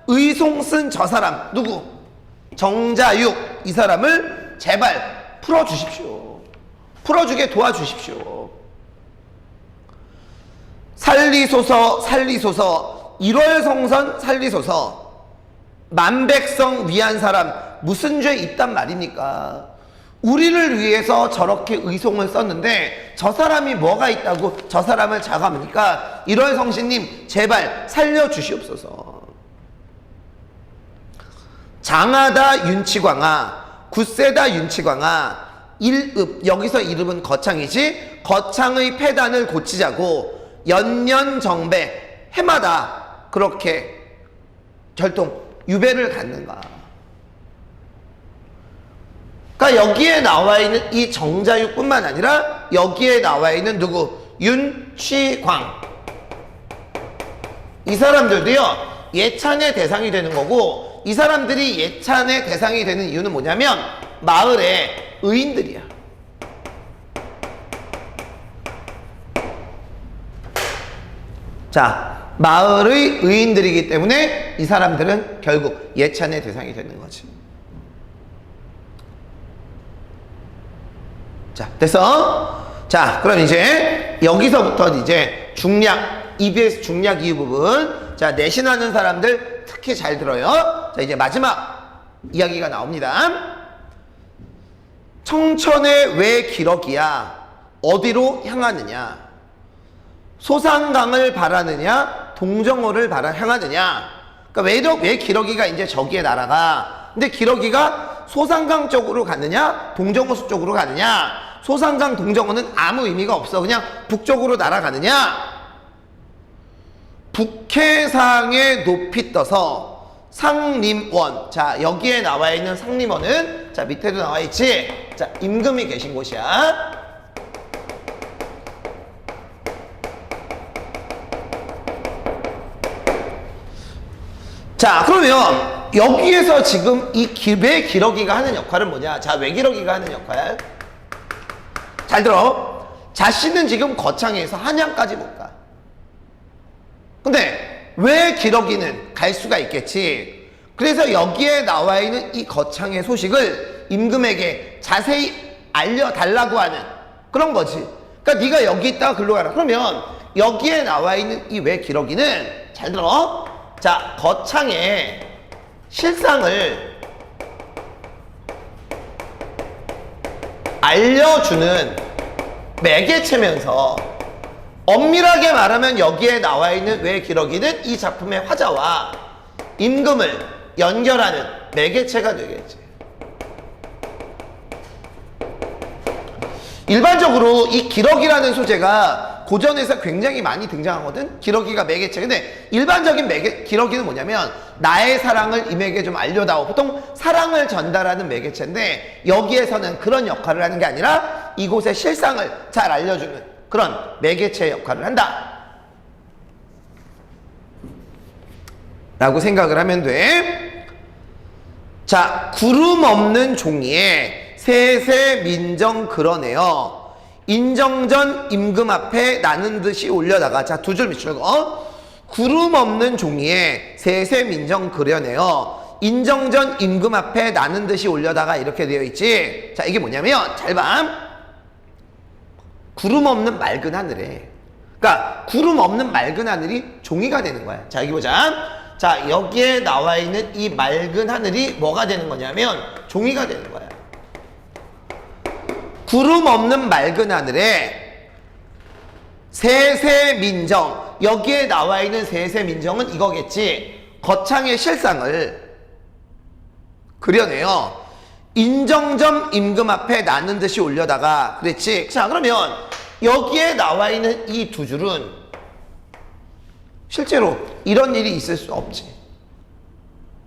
의송 쓴 저 사람 누구? 정자육, 이 사람을 제발 풀어주십시오. 풀어주게 도와주십시오. 살리소서 1월 성선 살리소서. 만백성 위한 사람 무슨 죄 있단 말입니까? 우리를 위해서 저렇게 의송을 썼는데 저 사람이 뭐가 있다고 저 사람을 자감합니까? 1월 성신님 제발 살려주시옵소서. 장하다 윤치광아, 굳세다 윤치광아, 일읍, 여기서 일읍은 거창이지. 거창의 폐단을 고치자고 연년정배, 해마다 그렇게 결동 유배를 갖는가. 그러니까 여기에 나와 있는 이 정자육뿐만 아니라 여기에 나와 있는 누구? 윤취광. 이 사람들도요 예찬의 대상이 되는 거고, 이 사람들이 예찬의 대상이 되는 이유는 뭐냐면 마을의 의인들이야. 자, 마을의 의인들이기 때문에 이 사람들은 결국 예찬의 대상이 되는 거지. 자, 됐어? 자, 그럼 이제 여기서부터 이제 중략, EBS 중략 이유 부분. 자, 내신하는 사람들 특히 잘 들어요. 자, 이제 마지막 이야기가 나옵니다. 청천의 왜 기러기야? 어디로 향하느냐? 소상강을 바라느냐? 동정호를 향하느냐? 그러니까 왜 기러기가 이제 저기에 날아가? 근데 기러기가 소상강 쪽으로 가느냐? 동정호 쪽으로 가느냐? 소상강, 동정호는 아무 의미가 없어. 그냥 북쪽으로 날아가느냐? 북해상에 높이 떠서 상림원. 자, 여기에 나와 있는 상림원은, 자, 밑에도 나와 있지? 자, 임금이 계신 곳이야. 자, 그러면 여기에서 지금 왜 기러기가 하는 역할은 뭐냐? 자, 왜 기러기가 하는 역할? 잘 들어. 자신은 지금 거창에서 한양까지 못 가. 근데 왜 기러기는 갈 수가 있겠지? 그래서 여기에 나와 있는 이 거창의 소식을 임금에게 자세히 알려달라고 하는 그런 거지. 그러니까 네가 여기 있다가 글로 가라. 그러면 여기에 나와 있는 이 왜 기러기는, 잘 들어. 자, 거창의 실상을 알려주는 매개체면서, 엄밀하게 말하면 여기에 나와 있는 왜 기러기는 이 작품의 화자와 임금을 연결하는 매개체가 되겠지. 일반적으로 이 기러기라는 소재가 고전에서 굉장히 많이 등장하거든. 기러기가 매개체. 근데 일반적인 기러기는 뭐냐면 나의 사랑을 임에게 좀 알려다오. 보통 사랑을 전달하는 매개체인데 여기에서는 그런 역할을 하는 게 아니라 이곳의 실상을 잘 알려주는 그런 매개체 역할을 한다 라고 생각을 하면 돼. 자, 구름 없는 종이에 세세 민정 그러네요. 인정전 임금 앞에 나는 듯이 올려다가, 자, 두 줄 밑줄고, 구름 없는 종이에 세세 민정 그려내요. 인정전 임금 앞에 나는 듯이 올려다가 이렇게 되어 있지. 자, 이게 뭐냐면, 잘 봐. 구름 없는 맑은 하늘에, 그러니까 구름 없는 맑은 하늘이 종이가 되는 거야. 자, 여기 보자. 자, 여기에 나와 있는 이 맑은 하늘이 뭐가 되는 거냐면 종이가 되는 거야. 구름 없는 맑은 하늘에 세세민정, 여기에 나와 있는 세세민정은 이거겠지. 거창의 실상을 그려내요. 인정점 임금 앞에 나는 듯이 올려다가, 그랬지. 자, 그러면 여기에 나와 있는 이 두 줄은 실제로 이런 일이 있을 수 없지.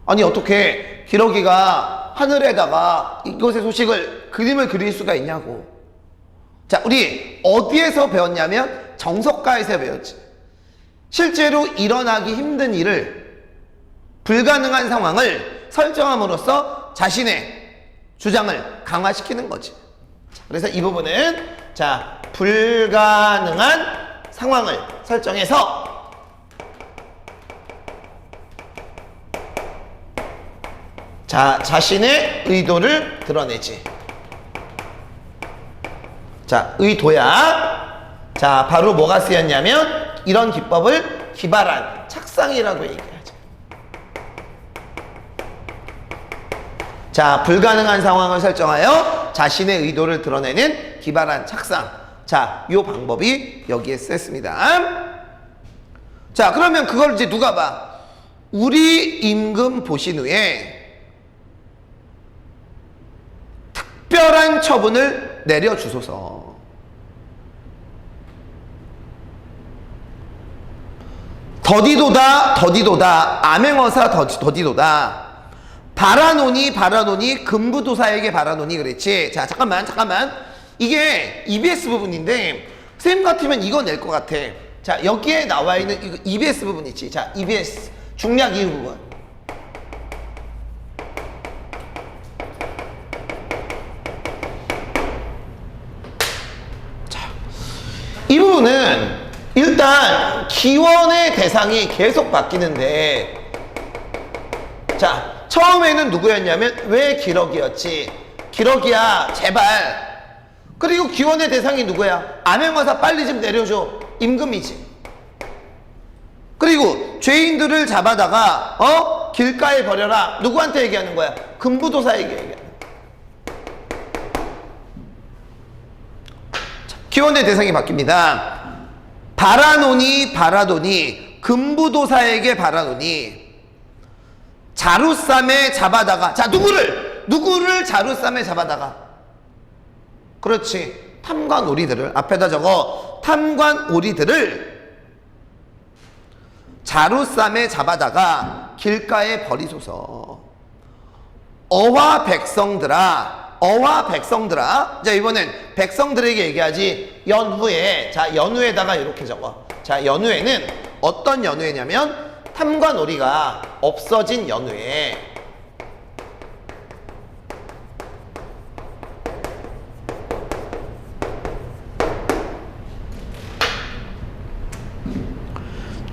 아니, 어떻게 기러기가 하늘에다가 이것의 소식을 그림을 그릴 수가 있냐고. 자, 우리 어디에서 배웠냐면 정석가에서 배웠지. 실제로 일어나기 힘든 일을, 불가능한 상황을 설정함으로써 자신의 주장을 강화시키는 거지. 자, 그래서 이 부분은, 자, 불가능한 상황을 설정해서 자, 자신의 의도를 드러내지. 자, 의도야. 자, 바로 뭐가 쓰였냐면 이런 기법을 기발한 착상이라고 얘기하죠. 자, 불가능한 상황을 설정하여 자신의 의도를 드러내는 기발한 착상. 자, 요 방법이 여기에 쓰였습니다. 자, 그러면 그걸 이제 누가 봐? 우리 임금 보신 후에 특별한 처분을 내려주소서. 더디도다 더디도다 암행어사 더디도다 바라노니 금부도사에게 바라노니 그랬지. 자, 잠깐만 이게 EBS 부분인데 쌤 같으면 이거 낼 것 같아. 자, 여기에 나와 있는 이거 EBS 부분 있지. 자, EBS 중략 이후 부분. 이 부분은 일단 기원의 대상이 계속 바뀌는데, 자, 처음에는 누구였냐면 왜 기러기였지. 기러기야 제발. 그리고 기원의 대상이 누구야? 암행어사 빨리 좀 내려줘. 임금이지. 그리고 죄인들을 잡아다가 길가에 버려라. 누구한테 얘기하는 거야? 금부도사에게 얘기하는 거야. 기원의 대상이 바뀝니다. 바라노니 금부도사에게 바라노니 자루쌈에 잡아다가. 자, 누구를 자루쌈에 잡아다가. 그렇지, 탐관오리들을 앞에다 적어. 탐관오리들을 자루쌈에 잡아다가 길가에 버리소서. 어와 백성들아. 자, 이번엔 백성들에게 얘기하지. 연후에. 자, 연후에다가 이렇게 적어. 자, 연후에는 어떤 연후에냐면 탐관오리가 없어진 연후에.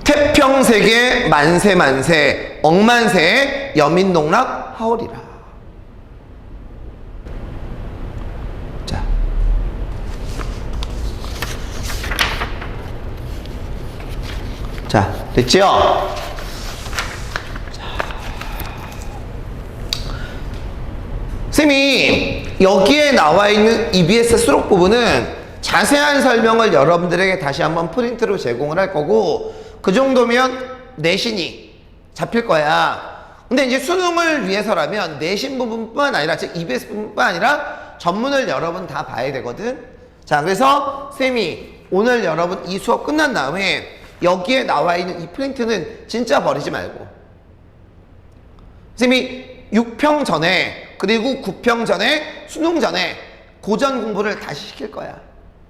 태평세계 만세 억만세 여민농락 하오리라. 자, 됐죠? 쌤이 여기에 나와 있는 EBS 수록 부분은 자세한 설명을 여러분들에게 다시 한번 프린트로 제공을 할 거고, 그 정도면 내신이 잡힐 거야. 근데 이제 수능을 위해서라면 내신 부분뿐만 아니라, 즉 EBS 부분뿐만 아니라 전문을 여러분 다 봐야 되거든. 자, 그래서 쌤이 오늘 여러분 이 수업 끝난 다음에 여기에 나와 있는 이 프린트는 진짜 버리지 말고, 쌤이 6평 전에 그리고 9평 전에 수능 전에 고전 공부를 다시 시킬 거야.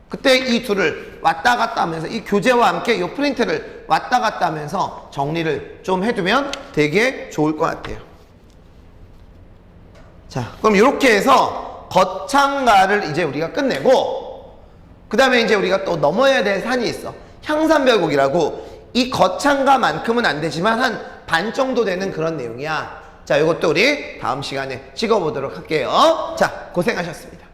그때 이 둘을 왔다 갔다 하면서 이 교재와 함께 이 프린트를 왔다 갔다 하면서 정리를 좀 해두면 되게 좋을 것 같아요. 자, 그럼 이렇게 해서 거창가를 이제 우리가 끝내고, 그 다음에 이제 우리가 또 넘어야 될 산이 있어. 향산별곡이라고. 이 거창가만큼은 안 되지만 한 반 정도 되는 그런 내용이야. 자, 이것도 우리 다음 시간에 찍어보도록 할게요. 자, 고생하셨습니다.